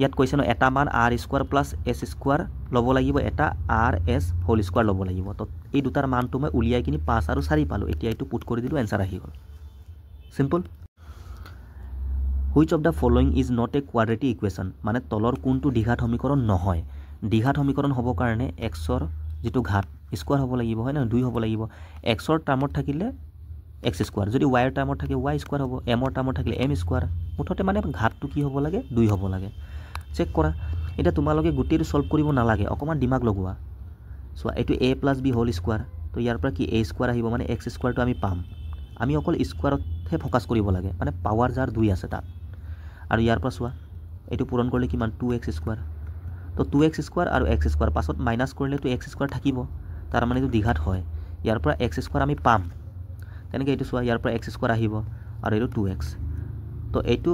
ইয়াত কৈছে ন এটা মান R square plus S square ল'ব লাগিব এটা আৰ এছ হোল স্কোৱাৰ ল'ব লাগিব তো এই দুটাৰ মানটো মই উলিয়াই কিনি 5 আৰু 4 পালোঁ এতিয়া এইটো পুট কৰি দিলোঁ এনচাৰ আহি গ'ল simple which of the following is not a quadratic equation মানে তলৰ কোনটো দ্বিঘাত সমীকৰণ নহয় দ্বিঘাত সমীকৰণ হ'বৰ কাৰণে এক্সৰ যিটো ঘাত স্কোৱাৰ হ'ব লাগিব হয় নহয় 2 হ'ব লাগিব এক্সৰ টাৰ্মত থাকিলে এক্স স্কোৱাৰ যদি ৱাইৰ টাৰ্মত থাকে ৱাই স্কোৱাৰ হ'ব এমৰ টাৰ্মত থাকিলে এম স্কোৱাৰ মুঠতে মানে ঘাতটো কি হ'ব লাগে 2 হ'ব লাগে চেক কৰা এতিয়া তোমালোকে গোটেইটো সলভ কৰিব নালাগে অকণমান দিমাগ লগোৱা চোৱা এইটো A plus B whole square তো ইয়াৰ পৰা কি এ স্কোৱাৰ আহিব মানে এক্স স্কোৱাৰটো আমি পাম আমি অকল স্কোৱাৰতহে ফ'কাছ কৰিব লাগে মানে পাৱাৰ যাৰ 2 আছে তাত আৰু ইয়াৰ পৰা চোৱা এইটো পূৰণ কৰিলে কিমান 2x স্কোৱাৰ তো 2x স্কোৱাৰ আৰু x স্কোৱাৰ পাছত মাইনাছ কৰিলেতো x স্কোৱাৰ থাকিব তাৰ মানে এইটো দ্বিঘাত হয় ইয়াৰ পৰা x স্কোৱাৰ আমি পাম তেনেকৈ এইটো চোৱা ইয়াৰ পৰা x স্কোৱাৰ আহিব আৰু এইটো 2x তো এইটো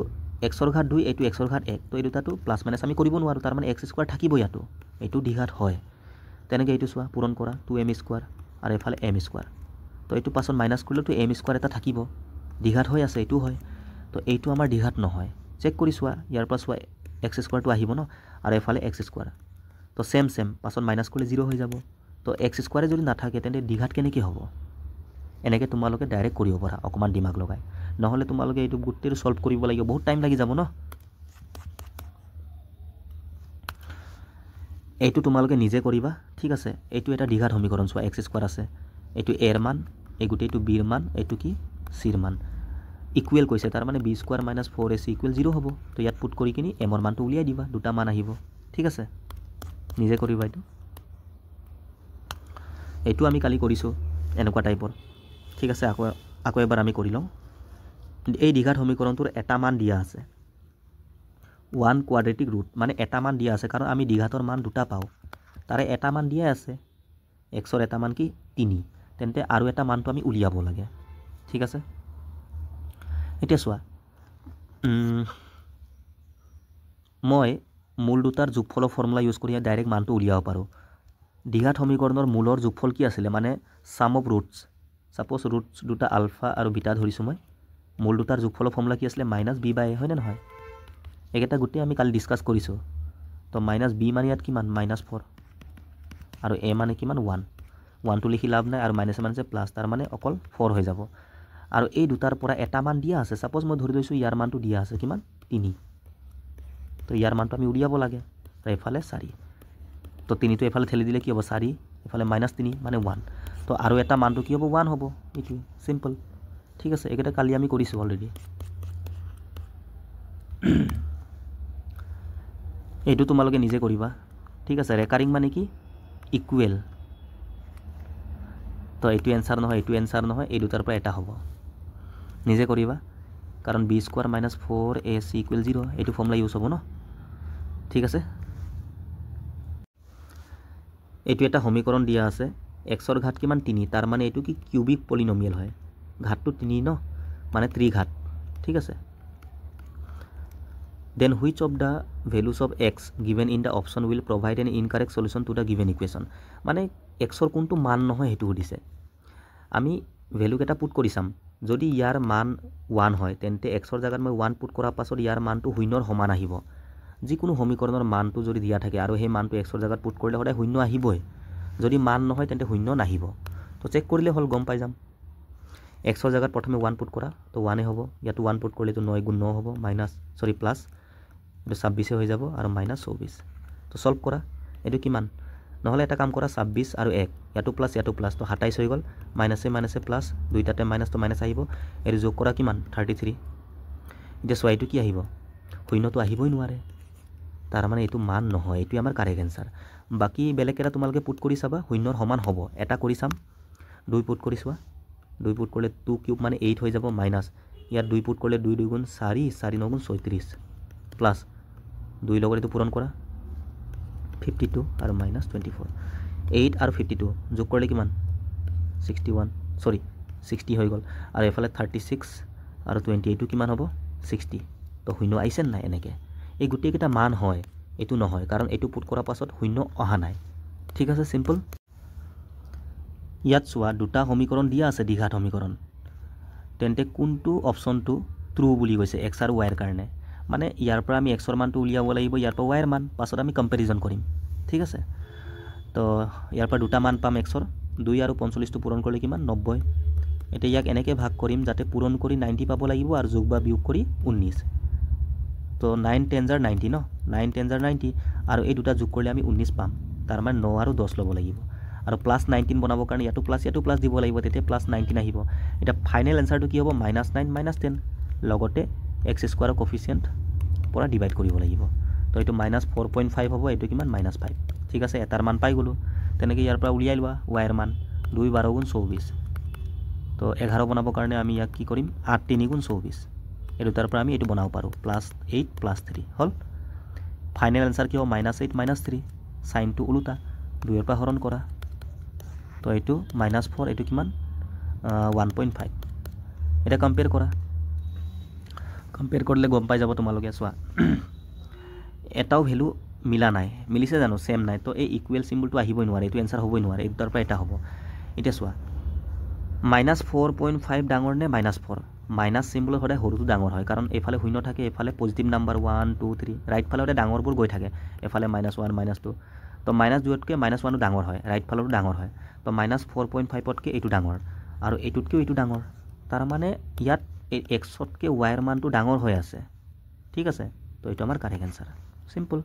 এক্সৰ ঘাত 2 এইটো এক্সৰ ঘাত 1 তো এই দুটাটো প্লাছ মাইনাছ আমি কৰিব নোৱাৰোঁ তাৰ মানে x স্কোৱাৰ থাকিব ইয়াতো এইটো দ্বিঘাত হয় তেনেকৈ এইটো চোৱা পূৰণ কৰা 2m স্কোৱাৰ আৰু এফালে m স্কোৱাৰ তো এইটো পাছত মাইনাছ কৰিলেতো m স্কোৱাৰ এটা থাকিব দ্বিঘাত হৈ আছে এইটো হয় তো এইটো আমাৰ দ্বিঘাত নহয় চেক কৰি চোৱা ইয়াৰ পৰা চোৱা x স্কোৱাৰটো আহিব ন আৰু এফালে x স্কোৱাৰ তো চেম পাছত মাইনাছ কৰিলে 0 হৈ যাব তো x স্কোৱাৰে যদি নাথাকে তেন্তে দ্বিঘাত কেনেকৈ হ'ব এনেকৈ তোমালোকে ডাইৰেক্ট কৰিব পাৰা অকণমান দিমাগ লগাই নহ'লে তোমালোকে এইটো গোটেইটো সলভ কৰিব লাগিব বহুত টাইম লাগি যাব ন এইটো তোমালোকে নিজে কৰিবা ঠিক আছে এইটো এটা দ্বিঘাত সমীকৰণ চোৱা এক্স স্কোৱাৰ আছে এইটো এৰ মান এই গোটেইটো বিৰ মান এইটো কি চিৰ মান ইকুৱেল কৈছে তাৰ মানে B square minus 4ac equal 0 হ'ব তো ইয়াত পুট কৰি কিনি এমৰ মানটো উলিয়াই দিবা দুটা মান আহিব ঠিক আছে নিজে কৰিবা এইটো আমি কালি কৰিছোঁ এনেকুৱা টাইপৰ ঠিক আছে আকৌ এবাৰ আমি কৰি লওঁ এই দ্বিঘাত সমীকৰণটোৰ এটা মান দিয়া আছে 1 কোৱাড্ৰেটিক ৰুট মানে এটা মান দিয়া আছে কাৰণ আমি দ্বিঘাতৰ মান দুটা পাওঁ তাৰে এটা মান দিয়াই আছে এক্সৰ এটা মান কি 3 তেন্তে আৰু এটা মানটো আমি উলিয়াব লাগে ঠিক আছে এতিয়া চোৱা মই মূল দুটাৰ যোগফলৰ ফৰ্মুলা ইউজ কৰি ডাইৰেক্ট মানটো উলিয়াব পাৰোঁ দ্বিঘাত সমীকৰণৰ মূলৰ যোগফল কি আছিলে মানে সাম অফ ৰুটছ ছাপ'জ ৰুটছ দুটা আলফা আৰু বিটা ধৰিছোঁ মই মূল দুটাৰ যোগফলৰ ফৰ্মুলা কি আছিলে -b/a হয়নে নহয় এইকেইটা গোটেই আমি কালি ডিছকাছ কৰিছোঁ তো -b মানে ইয়াত কিমান -4 আৰু a মানে কিমান 1টো লিখি লাভ নাই আৰু মাইনাছে প্লাছ তাৰ মানে অকল 4 হৈ যাব আৰু এই দুটাৰ পৰা এটা মান দিয়া আছে ছাপ'জ মই ধৰি লৈছোঁ ইয়াৰ মানটো দিয়া আছে কিমান 3 তো ইয়াৰ মানটো আমি উলিয়াব লাগে তো এফালে 4 তো 3টো এফালে ঠেলি দিলে কি হ'ব 4 এফালে -3 মানে 1 তো আৰু এটা মানটো কি হ'ব 1 হ'ব এইটোৱে চিম্পল ঠিক আছে এইকেইটা কালি আমি কৰিছোঁ অলৰেডি এইটো তোমালোকে নিজে কৰিবা ঠিক আছে ৰেকাৰিং মানে কি ইকুৱেল তো এইটো এনসাৰ নহয় এই দুটাৰ পৰা এটা হ'ব নিজে কৰিবা কাৰণ b² - 4ac = 0 এইটো ফৰ্মুলা ইউজ হ'ব ন ঠিক আছে এইটো এটা সমীকৰণ দিয়া আছে xৰ ঘাত কিমান 3 তাৰ মানে এইটো কি কিউবিক পলিনমিয়েল হয় ঘাতটো 3 ন মানে ত্ৰিঘাত ঠিক আছে then which of the values of x given in the option will provide an incorrect solution to the given equation মানে xৰ কোনটো মান নহয় হেতু দিছে আমি ভ্যালু কেটা পুট কৰি চাম যদি ইয়াৰ মান 1 হয় তেন্তে xৰ জায়গাত মই 1 পুট কৰাৰ পাছত ইয়াৰ মানটো শূন্যৰ সমান আহিব যিকোনো সমীকৰণৰ মানটো যদি দিয়া থাকে আৰু সেই মানটো xৰ জায়গাত পুট কৰিলে সদায় শূন্য আহিবই যদি মান নহয় তেন্তে শূন্য নাহিব তো চেক কৰিলে হল গম পাই যাম xৰ জায়গাত প্ৰথমে 1 পুট কৰা তো 1 এ হ'ব ইয়াতো 1 পুট কৰিলে তো 9 * 9 হ'ব প্লাস এটা 26 হৈ যাব আৰু -24 তো সলভ কৰা এটো কিমান নহলে এটা কাম কৰা 26 আৰু 1 ইয়াতো প্লাস তো 27 হৈ গল মাইনাসে প্লাস দুইটাতে মাইনাস তো মাইনাস আহিব এটো যোগ কৰা কিমান 33 এটা সোয়া এটো কি আহিব শূন্যটো আহিবই নোৱাৰে তাৰ মানে এটো মান নহয় এটো আমাৰ কাৰেক্ট आंसर বাকি বেলেগ এটা তোমালকে পুট কৰি চাবা শূন্যৰ সমান হ'ব এটা কৰি চাম 2 পুট কৰি চোৱা 2 পুট কৰিলে 2 কিউব মানে 8 হৈ যাব মাইনাস ইয়াত 2 পুট কৰিলে 2 2 গুণ 4 4 9 গুণ 36 প্লাস 2 লগৰ এটো পূৰণ কৰা 52 আৰু -24 8 আৰু 52 যোগ কৰিলে কিমান 60 হৈ গল আৰু এফালে 36 আৰু 28 কিমান হ'ব 60 তো শূন্য আইছে নাই এনেকে এই গুটেই কেটা মান হয় এটো নহয় কাৰণ এটো পুট কৰাৰ পাছত শূন্য অহা নাই ঠিক আছে সিম্পল ইয়াত চোৱা দুটা সমীকৰণ দিয়া আছে দ্বিঘাত সমীকৰণ তেন্তে কোনটো অপচনটো ট্ৰু বুলি কৈছে x আৰু y ৰ কাৰণে মানে ইয়াৰ পৰা আমি x ৰ মানটো উলিয়াব লাগিব ইয়াৰ পৰা y ৰ মান পাছত আমি কম্পেৰিজন কৰিম ঠিক আছে তো ইয়াৰ পৰা দুটা মান পাম x ৰ 2 আৰু 45 টো পূৰণ কৰিলে কিমান 90 এটা ইয়াক এনেকে ভাগ কৰিম যাতে পূৰণ কৰি 90 পাব লাগিব আৰু যোগ বা বিয়োগ কৰি 19 তো 9 10 * 90 ন 9 10 * 90 আৰু এই দুটা যোগ কৰিলে আমি 19 পাম তাৰ মানে 9 আৰু 10 ল'ব লাগিব আৰু প্লাস 19 বনাবৰ কাৰণে ইয়াতো প্লাস দিব লাগিব তেতিয়া প্লাস 19 আহিব এটা ফাইনাল আনসাৰটো কি হ'ব -9 -10 লগতে x² কোএফিচিয়েন্ট পৰা ডিভাইড কৰিব লাগিব তো এটো -4.5 হ'ব এটো কিমান -5 ঠিক আছে এটাৰ মান পাই গলো তেনেকৈ ইয়াৰ পৰা উলিয়াই লোৱা y ৰ মান 2 12 গুণ 24 তো 11 বনাবৰ কাৰণে আমি ইয়াক কি কৰিম 8 3 গুণ 24 এটো তাৰ পৰা আমি এটো বনাব পাৰো +8 +3 হল ফাইনাল আনসাৰ কি হ'ব -8 -3 সাইনটো উল্টা 2 এৰ পৰা হৰণ কৰা তো এটো -4 এটো কিমান 1.5 এটা কম্পেয়াৰ কৰা কম্পেয়াৰ কৰিলে গম পাই যাব তোমালোকে চোৱা এটাও ভ্যালু মিলা নাই মিলিছে জানো সেম নাই তো এই ইকুৱেল সিম্বলটো আহিবই নোৱাৰে এটো आंसर হ'বই নোৱাৰে এই দুটাৰ পৰা এটা হ'ব এটা চোৱা -4.5 ডাঙৰ নে -4 মাইনাস সিম্বল হদায় হৰুটো ডাঙৰ হয় কাৰণ এফালে শূন্য থাকে এফালে পজিটিভ নাম্বাৰ 1 2 3 ৰাইট ফালে হদায় ডাঙৰবোৰ গৈ থাকে এফালে -1 -2 তো -2তকৈ -1 ডাঙৰ হয় ৰাইট ফালৰো ডাঙৰ হয় তো -4.5 তকৈ এটো ডাঙৰ আৰু এটোতকৈ এটো ডাঙৰ তাৰ মানে ইয়াত x তকৈ y ৰ মানটো ডাঙৰ হৈ আছে ঠিক আছে তো এটো আমাৰ কাৰেক্ট आंसर সিম্পল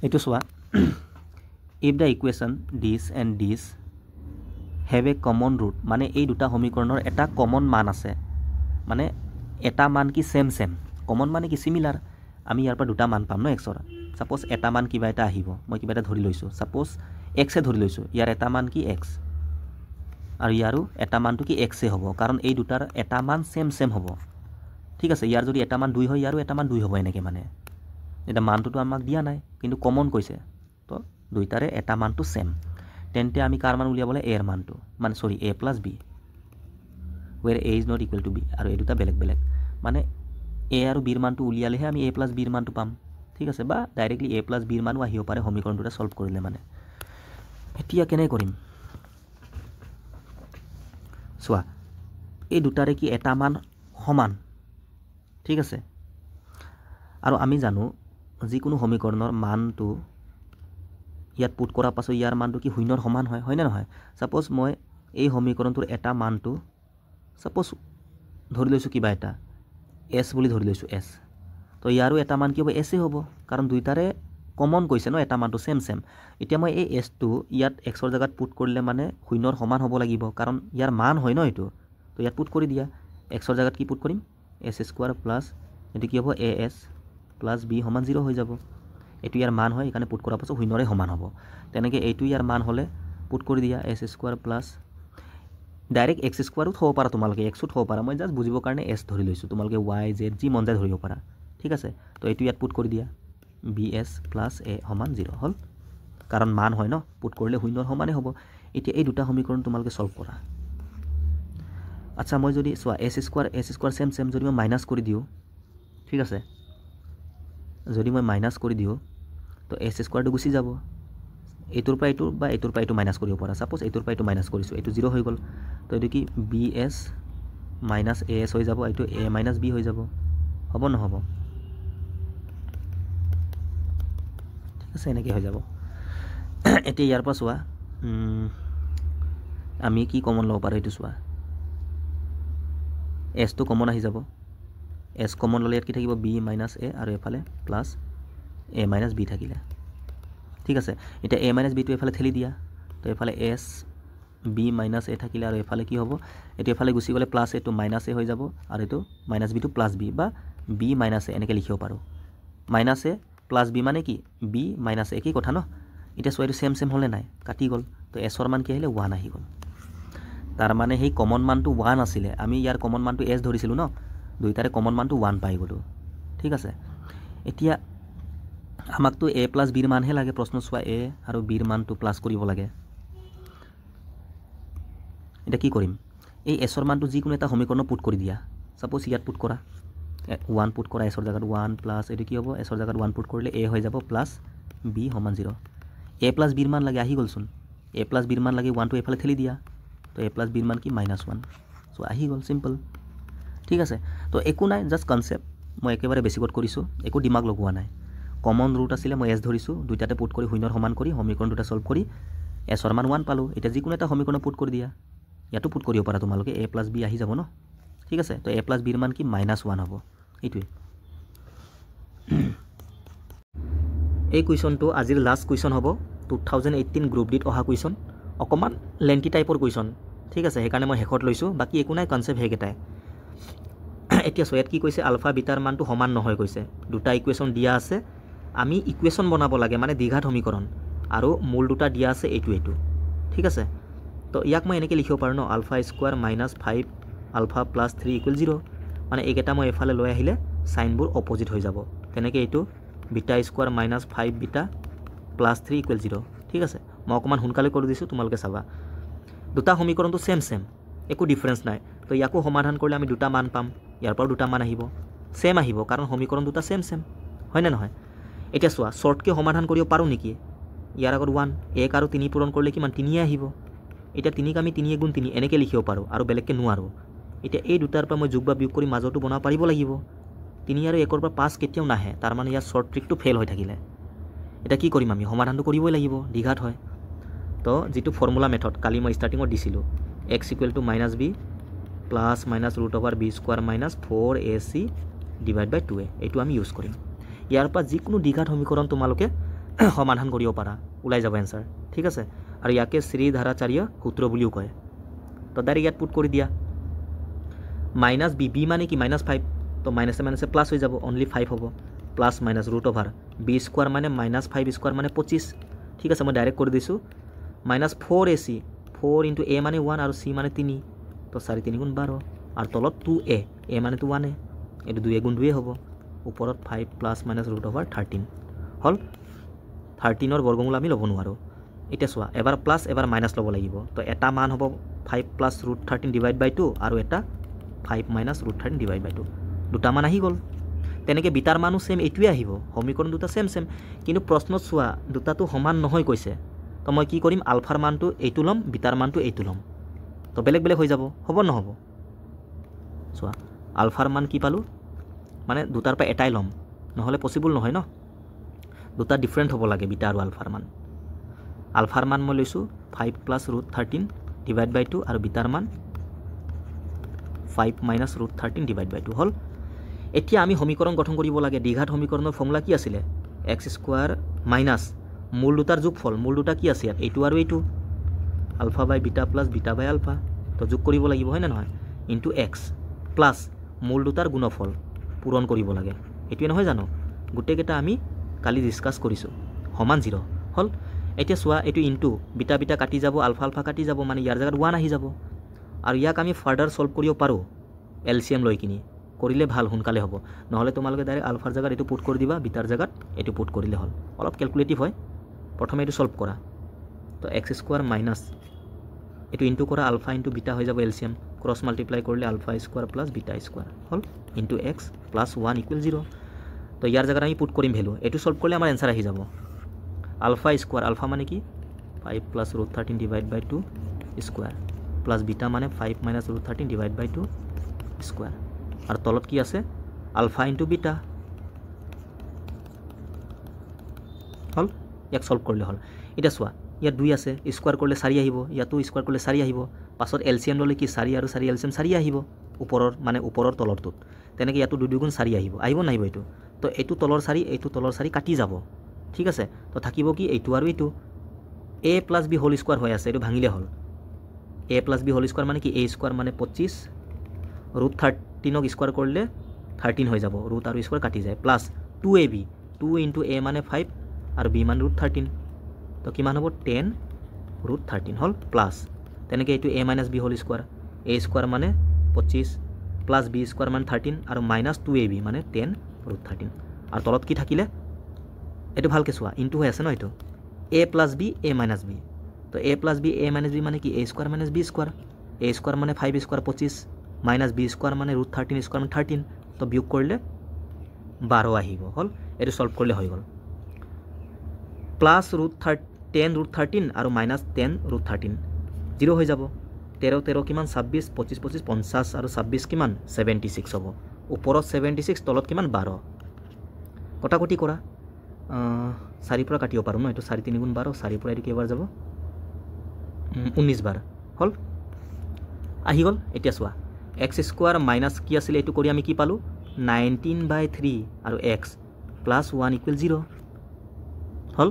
এটো চোৱা if the equation this and this have a common root মানে এই দুটা সমীকৰণৰ এটা কমন মান আছে মানে এটা মান কি সেম কমন মানে কি সিমিলাৰ আমি ইয়াৰ পৰা দুটা মান পাম ন x ৰ সাপোজ এটা মান কিবা এটা আহিব মই কিবা এটা ধৰি লৈছো সাপোজ x এ ধৰি লৈছো ইয়াৰ এটা মান কি x আৰু ইয়াৰো এটা মানটো কি x এ হ'ব কাৰণ এই দুটাৰ এটা মান সেম হ'ব ঠিক আছে ইয়াৰ যদি এটা মান 2 হয় ইয়াৰো এটা মান 2 হ'ব এনেকে মানে এটা মানটো আমাক দিয়া নাই কিন্তু কমন কৈছে তো দুইটাৰে এটা মানটো সেম তেন্তে আমি কার মান উলিয়াবলে a এর মানটো মানে sorry a + b where a is not equal to b আৰু এই দুটা বেলেগ মানে a আৰু b এৰ মানটো উলিয়ালেহে আমি a + b এৰ মানটো পাম ঠিক আছে বা ডাইৰেক্টলি a + b এৰ মানও আহিব পাৰে সমীকৰণ দুটা সলভ কৰিলে মানে এতিয়া কেনে কৰিম সোয়া এই দুটাৰে কি এটা মান সমান ঠিক আছে আৰু আমি জানো যিকোনো সমীকৰণৰ মানটো ইয়াত পুট কৰাৰ পাছত ইয়াৰ মানটো কি শূন্যৰ সমান হয় না নহয় সাপোজ মই এই সমীকৰণটোৰ এটা মানটো সাপোজ ধৰি লৈছো কিবা এটা s বুলি ধৰি লৈছো s তো ইয়াৰো এটা মান কি হ'ব s এ হ'ব কাৰণ দুইটাৰে কমন কৈছে ন এটা মানটো সেম এতিয়া মই এই এছটো ইয়াত এক্সৰ জেগাত পুট কৰিলে মানে শূন্যৰ সমান হ'ব লাগিব কাৰণ ইয়াৰ মান হয় ন এইটো তো ইয়াত পুট কৰি দিয়া এক্সৰ জেগাত কি পুট কৰিম এছ স্কোৱাৰ প্লাছ এইটো কি হ'ব এ এছ প্লাছ বি সমান 0 হৈ যাব এইটো ইয়াৰ মান হয় এইকাৰণে পুট কৰাৰ পাছত শূন্যৰে সমান হ'ব তেনেকৈ এইটো ইয়াৰ মান হ'লে পুট কৰি দিয়া S square plus direct X স্কোৱাৰো থ'ব পাৰা তোমালোকে এক্সো থ'ব পাৰা মই জাষ্ট বুজিবৰ কাৰণে এছ ধৰি লৈছোঁ তোমালোকে ৱাই জেড যি মন যায় ধৰিব পাৰা ঠিক আছে তো এইটো ইয়াত পুট কৰি দিয়া বি এছ প্লাছ এ সমান 0 হ'ল কাৰণ মান হয় ন পুট কৰিলে শূন্যৰ সমানেই হ'ব এতিয়া এই দুটা সমীকৰণ তোমালোকে সলভ কৰা আচ্ছা মই যদি চোৱা এছ স্কোৱাৰ সেম যদি মই মাইনাছ কৰি দিওঁ ঠিক আছে যদি মই মাইনাছ কৰি দিওঁ তো এছ স্কোৱাৰটো গুচি যাব এইটোৰ পৰা এইটো বা এইটোৰ পৰা এইটো মাইনাছ কৰিব পাৰা সাপোজ এইটোৰ পৰা এইটো মাইনাছ কৰিছোঁ এইটো 0 হৈ গ'ল তো এইটো কি বি এছ মাইনাছ এ এছ হৈ যাব এইটো এ মাইনাছ বি হৈ যাব হ'ব নহ'ব ঠিক আছে এনেকৈ হৈ যাব এতিয়া ইয়াৰ পৰা চোৱা আমি কি কমন ল'ব পাৰোঁ এইটো চোৱা এছটো কমন আহি যাব এছ কমন ল'লে ইয়াত কি থাকিব বি মাইনাছ এ আৰু এফালে প্লাছ এ মাইনাছ বি থাকিলে ঠিক আছে এতিয়া এ মাইনাছ বিটো এফালে ঠেলি দিয়া তো এফালে এছ বি মাইনাছ এ থাকিলে আৰু এফালে কি হ'ব এইটো এফালে গুচি গ'লে প্লাছ এটো মাইনাছ এ হৈ যাব আৰু এইটো মাইনাছ বিটো প্লাছ বি বা বি মাইনাছ এ এনেকৈ লিখিব পাৰোঁ মাইনাছ এ প্লাছ বি মানে কি বি মাইনাছ একেই কথা ন এতিয়া চোৱা এইটো সেম হ'লে নাই কাটি গ'ল তো এছৰ মান কি আহিলে 1 আহি গ'ল তাৰ মানে সেই কমন মানটো 1 আছিলে আমি ইয়াৰ কমন মানটো এছ ধৰিছিলোঁ ন দুইটাৰে কমন মানটো 1 পাই গ'লোঁ ঠিক আছে এতিয়া আমাকতো এ প্লাছ বিৰ মানহে লাগে প্ৰশ্ন চোৱা এ আৰু বিৰ মানটো প্লাছ কৰিব লাগে এতিয়া কি কৰিম এই এছৰ মানটো যিকোনো এটা সমীকৰণ পুট কৰি দিয়া সাপোজ ইয়াত পুট কৰা 1 পুট কৰা এছৰ জেগাত 1 প্লাছ এইটো কি হ'ব এছৰ জেগাত 1 পুট কৰিলে এ হৈ যাব প্লাছ বি সমান 0 এ প্লাছ বিৰ মান লাগে আহি গ'লচোন এ প্লাছ বিৰ মান লাগে 1টো এফালে ঠেলি দিয়া তো এ প্লাছ বিৰ মান কি -1 চ' আহি গ'ল চিম্পল ঠিক আছে তো একো নাই জাষ্ট কনচেপ্ট মই একেবাৰে বেছিকত কৰিছোঁ একো দিমাগ লগোৱা নাই কমন ৰুট আছিলে মই এছ ধৰিছোঁ দুইটাতে পুট কৰি শূন্যৰ সমান কৰি সমীকৰণ দুটা সলভ কৰি এছৰ মান 1 পালোঁ এতিয়া যিকোনো এটা সমীকৰণ পুট কৰি দিয়া ইয়াতো পুট কৰিব পাৰা তোমালোকে এ প্লাছ বি আহি যাব ন ঠিক আছে তো এ প্লাছ বিৰ মান কি -1 হ'ব এইটোৱে এই কুৱেশ্যনটো আজিৰ লাষ্ট কুৱেশ্যন হ'ব 2018 গ্ৰুপ ডিত অহা কুৱেশ্যন অকণমান লেন্থি টাইপৰ কুৱেশ্যন ঠিক আছে সেইকাৰণে মই শেষত লৈছোঁ বাকী একো নাই কনচেপ্ট সেইকেইটাই এতিয়া চোৱা ইয়াত কি কৈছে আলফা বিটাৰ মানটো সমান নহয় কৈছে দুটা ইকুৱেশ্যন দিয়া আছে আমি ইকুৱেশ্যন বনাব লাগে মানে দ্বিঘাত সমীকৰণ আৰু মূল দুটা দিয়া আছে এইটো ঠিক আছে তো ইয়াক মই এনেকৈ লিখিব পাৰোঁ ন আলফা স্কোৱাৰ -5 আলফা প্লাছ 3 = 0 মানে এইকেইটা মই এফালে লৈ আহিলে চাইনবোৰ অপজিট হৈ যাব তেনেকৈ এইটো বিটা স্কোৱাৰ -5 বিটা প্লাছ 3 = 0 ঠিক আছে মই অকণমান সোনকালে কৰি দিছোঁ তোমালোকে চাবা দুটা সমীকৰণটো সেম একো ডিফাৰেঞ্চ নাই তো ইয়াকো সমাধান কৰিলে আমি দুটা মান পাম ইয়াৰ পৰাও দুটা মান আহিব সেম আহিব কাৰণ সমীকৰণ দুটা সেম হয়নে নহয় এতিয়া চোৱা শ্বৰ্টকৈ সমাধান কৰিব পাৰোঁ নেকি ইয়াৰ আগত 1 1 আৰু 3 পূৰণ কৰিলে কিমান 3 আহিব এতিয়া 3ক আমি 3 × 3 এনেকৈ লিখিব পাৰোঁ আৰু বেলেগকৈ নোৱাৰোঁ এতিয়া এই দুটাৰ পৰা মই যোগ বা বিয়োগ কৰি মাজতো বনাব পাৰিব লাগিব 3 আৰু 1ৰ পৰা 5 কেতিয়াও নাহে তাৰ মানে ইয়াৰ শ্বৰ্ট ট্ৰিকটো ফেইল হৈ থাকিলে এতিয়া কি কৰিম আমি সমাধানটো কৰিবই লাগিব দ্বিঘাত হয় তো যিটো ফৰ্মুলা মেথড কালি মই ষ্টাৰ্টিঙত দিছিলোঁ x = -b plus minus √b² - 4ac / 2a এইটো আমি ইউজ কৰিম ইয়াৰ পৰা যিকোনো দ্বিঘাত সমীকৰণ তোমালোকে সমাধান কৰিব পাৰা ওলাই যাব এনচাৰ ঠিক আছে আৰু ইয়াকে শ্ৰীধাৰাচাৰ্য সূত্ৰ বুলিও কয় তো ডাইৰেক্ট ইয়াত পুট কৰি দিয়া -b মানে কি -5 তো মাইনাছে মাইনাছে প্লাছ হৈ যাব অনলি 5 হ'ব প্লাছ মাইনাছ √b² মানে -5² মানে 25 ঠিক আছে মই ডাইৰেক্ট কৰি দিছোঁ -4ac 4 × a মানে 1 আৰু c মানে 3 তো 4 × 3 = 12 আৰু তলত 2a a মানেতো 1 এইটো 2a × 2 হ'ব ওপৰত 5 প্লাছ মাইনাছ √13 হ'ল 13ৰ বৰ্গমূল আমি ল'ব নোৱাৰোঁ এতিয়া চোৱা এবাৰ প্লাছ এবাৰ মাইনাছ ল'ব লাগিব তো এটা মান হ'ব 5 প্লাছ √13 / 2 আৰু এটা 5 মাইনাছ √13 / 2 দুটা মান আহি গ'ল তেনেকৈ বিটাৰ মানো সেম এইটোৱে আহিব সমীকৰণ দুটা সেম কিন্তু প্ৰশ্নত চোৱা দুটাটো সমান নহয় কৈছে তো মই কি কৰিম আলফাৰ মানটো এইটো ল'ম বিটাৰ মানটো এইটো ল'ম তো বেলেগ বেলেগ হৈ যাব হ'ব নহ'ব চোৱা আলফাৰ মান কি পালোঁ মানে দুটাৰ পৰা এটাই ল'ম নহ'লে পচিবল নহয় ন দুটা ডিফাৰেণ্ট হ'ব লাগে বিটা আৰু আলফাৰ মান মই লৈছোঁ 5 প্লাছ √13 / 2 আৰু বিটাৰ মান 5 মাইনাছ √13 / 2 হ'ল এতিয়া আমি সমীকৰণ গঠন কৰিব লাগে দ্বিঘাত সমীকৰণৰ ফৰ্মুলা কি আছিলে x² মাইনাছ মূল দুটাৰ যোগফল মূল দুটা কি আছে ইয়াত এইটো আৰু এইটো আলফা বাই বিটা প্লাছ বিটা বাই আলফা তো যোগ কৰিব লাগিব হয়নে নহয় ইনটু এক্স প্লাছ মূল দুটাৰ গুণফল পূৰণ কৰিব লাগে এইটোৱে নহয় জানো গোটেইকেইটা আমি কালি ডিছকাছ কৰিছোঁ সমান 0 হ'ল এতিয়া চোৱা এইটো ইনটু বিটা বিটা কাটি যাব আলফা আলফা কাটি যাব মানে ইয়াৰ জেগাত 1 আহি যাব আৰু ইয়াক আমি ফাৰ্ডাৰ সলভ কৰিব পাৰোঁ এলচিএম লৈ কিনি কৰিলে ভাল সোনকালে হ'ব নহ'লে তোমালোকে ডাইৰেক্ট আলফাৰ জেগাত এইটো পুট কৰি দিবা বিটাৰ জেগাত এইটো পুট কৰিলে হ'ল অলপ কেলকুলেটিভ হয় প্ৰথমে এইটো সলভ কৰা তো এক্স স্কোৱাৰ মাইনাছ এইটো ইনটু কৰা আলফা ইনটু বিটা হৈ যাব এলচিএম ক্ৰছ মাল্টিপ্লাই কৰিলে alpha square plus beta square হ'ল ইনটু এক্স প্লাছ 1 ইকুৱেল 0 তো ইয়াৰ জেগাত আমি পুট কৰিম ভেলু এইটো সলভ কৰিলে আমাৰ এনসাৰ আহি যাব আলফা স্কোৱাৰ আলফা মানে কি 5 প্লাছ ৰুট 13 ডিভাইড বাই 2 স্কোৱাৰ প্লাছ বিটা মানে 5 মাইনাছ ৰুট 13 ডিভাইড বাই 2 স্কোৱাৰ আৰু তলত কি আছে আলফা ইনটু বিটা হ'ল ইয়াক সলভ কৰিলে হ'ল এটা চোৱা ইয়াত 2 আছে স্কোৱাৰ কৰিলে 4 আহিব ইয়াতো স্কোৱাৰ কৰিলে 4 আহিব পাছত এলচিএম ল'লে কি 4 আৰু 4 এলচিএম 4 আহিব ওপৰৰ মানে ওপৰৰ তলৰটোত তেনেকৈ ইয়াতো 2 গুণ 4 আহিব নাহিব এইটো তো এইটো তলৰ 4 এইটো তলৰ 4 কাটি যাব ঠিক আছে তো থাকিব কি এইটো আৰু এইটো a plus b whole square হৈ আছে এইটো ভাঙিলে হ'ল a plus b whole square মানে কি a স্কোৱাৰ মানে 25 ৰুট 13ক স্কোৱাৰ কৰিলে 13 হৈ যাব ৰুট আৰু স্কোৱাৰ কাটি যায় প্লাছ 2ab 2 ইনটু a মানে 5 আৰু b মানে ৰুট 13 তো কিমান হ'ব 10 ৰুট 13 হ'ল প্লাছ তেনেকৈ এইটো a minus b whole square a square মানে 25 প্লাছ b স্কোৱাৰ মানে 13 আৰু মাইনাছ 2ab মানে 10 ৰুট 13 আৰু তলত কি থাকিলে এইটো ভালকৈ চোৱা ইনটু হৈ আছে ন এইটো a plus b a minus b তো a plus b a minus b মানে কি a square minus b square a square মানে 5 স্কোৱাৰ 25 মাইনাছ b স্কোৱাৰ মানে ৰুট 13 স্কোৱাৰ মানে 13 তো বিয়োগ কৰিলে 12 আহিব হ'ল এইটো সলভ কৰিলে হৈ গ'ল প্লাছ ৰুট 10 ৰুট 13 আৰু মাইনাছ 10 ৰুট 13 0 হৈ যাব 13 13 কিমান 26 25 25 50 আৰু 26 কিমান 76 হ'ব ওপৰত 76 তলত কিমান 12 কটাকটি কৰা 4 পৰা কাটিব পাৰোঁ ন এইটো 4 3 গুণ 12 4 পৰা এইটো কেইবাৰ যাব 19 বাৰ হ'ল আহি গ'ল এতিয়া চোৱা এক্স স্কোৱাৰ মাইনাছ কি আছিলে এইটো কৰি আমি কি পালোঁ 19/3 আৰু এক্স প্লাছ 1 ইকুৱেল 0 হ'ল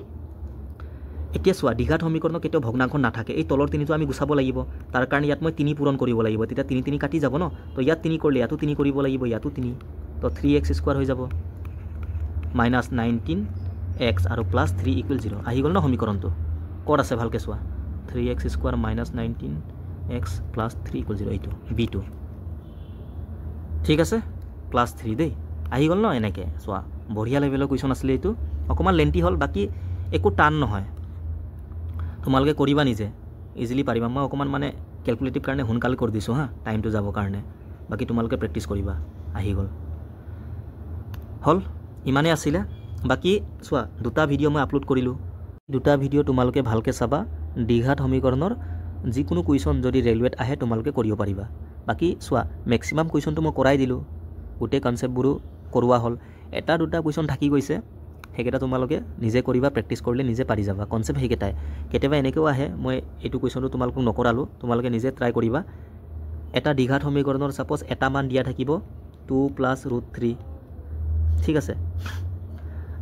এতিয়া চোৱা দ্বিঘাত সমীকৰণত কেতিয়াও ভগ্নাংশ নাথাকে এই তলৰ তিনিটো আমি গুচাব লাগিব তাৰ কাৰণে ইয়াত মই 3 পূৰণ কৰিব লাগিব তেতিয়া 3 3 কাটি যাব ন তো ইয়াত 3 কৰিলে ইয়াতো 3 কৰিব লাগিব ইয়াতো 3 তো 3x স্কোৱাৰ হৈ যাব মাইনাছ 19x আৰু প্লাছ 3 ইকুৱেল 0 আহি গ'ল ন সমীকৰণটো ক'ত আছে ভালকৈ চোৱা 3x square minus 19x plus 3 equal 0 এইটো b2 ঠিক আছে প্লাছ 3 দেই আহি গ'ল ন এনেকৈ চোৱা বঢ়িয়া লেভেলৰ কুৱেশ্যন আছিলে এইটো অকণমান লেণ্টি হ'ল বাকী একো টান নহয় তোমালোকে কৰিবা নিজে ইজিলি পাৰিবা মই অকণমান মানে কেলকুলেটিভ কাৰণে সোনকালে কৰি দিছোঁ হা টাইমটো যাবৰ কাৰণে বাকী তোমালোকে প্ৰেক্টিছ কৰিবা আহি গ'ল হ'ল ইমানেই আছিলে বাকী চোৱা দুটা ভিডিঅ' মই আপলোড কৰিলোঁ দুটা ভিডিঅ' তোমালোকে ভালকৈ চাবা দ্বিঘাত সমীকৰণৰ যিকোনো কুৱেশ্যন যদি ৰেলৱেত আহে তোমালোকে কৰিব পাৰিবা বাকী চোৱা মেক্সিমাম কুৱেশ্যনটো মই কৰাই দিলোঁ গোটেই কনচেপ্টবোৰো কৰোৱা হ'ল এটা দুটা কুৱেশ্যন থাকি গৈছে সেইকেইটা তোমালোকে নিজে কৰিবা প্ৰেক্টিছ কৰিলে নিজে পাৰি যাবা কনচেপ্ট সেইকেইটাই কেতিয়াবা এনেকৈও আহে মই এইটো কুৱেশ্যনটো তোমালোকক নকৰালোঁ তোমালোকে নিজে ট্ৰাই কৰিবা এটা দ্বিঘাত সমীকৰণৰ ছাপ'জ এটা মান দিয়া থাকিব 2 প্লাছ ৰুট 3 ঠিক আছে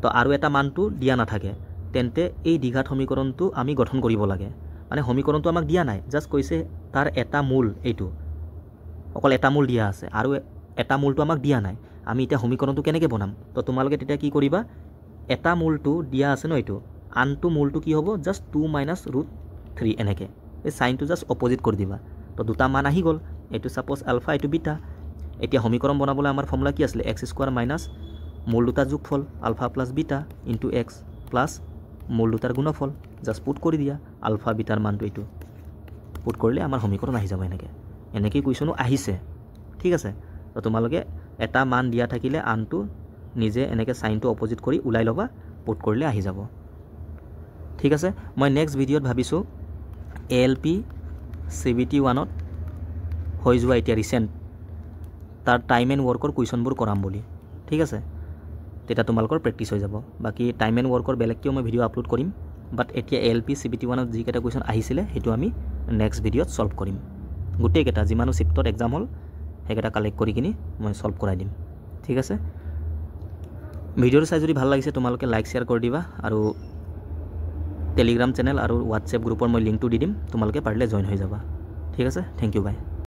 তো আৰু এটা মানটো দিয়া নাথাকে তেন্তে এই দ্বিঘাত সমীকৰণটো আমি গঠন কৰিব লাগে মানে সমীকৰণটো আমাক দিয়া নাই জাষ্ট কৈছে তাৰ এটা মূল এইটো অকল এটা মূল দিয়া আছে আৰু এটা মূলটো আমাক দিয়া নাই আমি এতিয়া সমীকৰণটো কেনেকৈ বনাম তো তোমালোকে তেতিয়া কি কৰিবা এটা মূলটো দিয়া আছে ন এইটো আনটো মূলটো কি হ'ব জাষ্ট 2 মাইনাছ ৰুট 3 এনেকৈ এই চাইনটো জাষ্ট অপজিট কৰি দিবা তো দুটা মান আহি গ'ল এইটো ছাপ'জ আলফা এইটো বিটা এতিয়া সমীকৰণ বনাবলৈ আমাৰ ফৰ্মুলা কি আছিলে এক্স স্কোৱাৰ মাইনাছ মূল দুটা যোগফল alpha plus beta into x plus মূল দুটাৰ গুণফল জাষ্ট পুট কৰি দিয়া আলফা বিটাৰ মানটো এইটো পুট কৰিলে আমাৰ সমীকৰণ আহি যাব এনেকৈ কুৱেশ্যনো আহিছে ঠিক আছে তো তোমালোকে এটা মান দিয়া থাকিলে আনটো নিজে এনেকৈ চাইনটো অপজিট কৰি ওলাই ল'বা পুট কৰিলে আহি যাব ঠিক আছে মই নেক্সট ভিডিঅ'ত ভাবিছোঁ ALP CBT 1ত হৈ যোৱা এতিয়া ৰিচেণ্ট তাৰ টাইম এণ্ড ৱৰ্কৰ কুৱেশ্যনবোৰ কৰাম বুলি ঠিক আছে তেতিয়া তোমালোকৰ প্ৰেক্টিছ হৈ যাব বাকী টাইম এণ্ড ৱৰ্কৰ বেলেগকৈও মই ভিডিঅ' আপলোড কৰিম বাট এতিয়া ALP CBT 1ত যিকেইটা কুৱেশ্যন আহিছিলে সেইটো আমি নেক্সট ভিডিঅ'ত ছল্ভ কৰিম গোটেইকেইটা যিমানো শিফ্টত এক্সাম হ'ল সেইকেইটা কালেক্ট কৰি কিনি মই ছল্ভ কৰাই দিম ঠিক আছে ভিডিঅ'টো চাই যদি ভাল লাগিছে তোমালোকে লাইক শ্বেয়াৰ কৰি দিবা আৰু টেলিগ্ৰাম চেনেল আৰু হোৱাটছএপ গ্ৰুপৰ মই লিংকটো দি দিম তোমালোকে পাৰিলে জইন হৈ যাবা ঠিক আছে থেংক ইউ বাই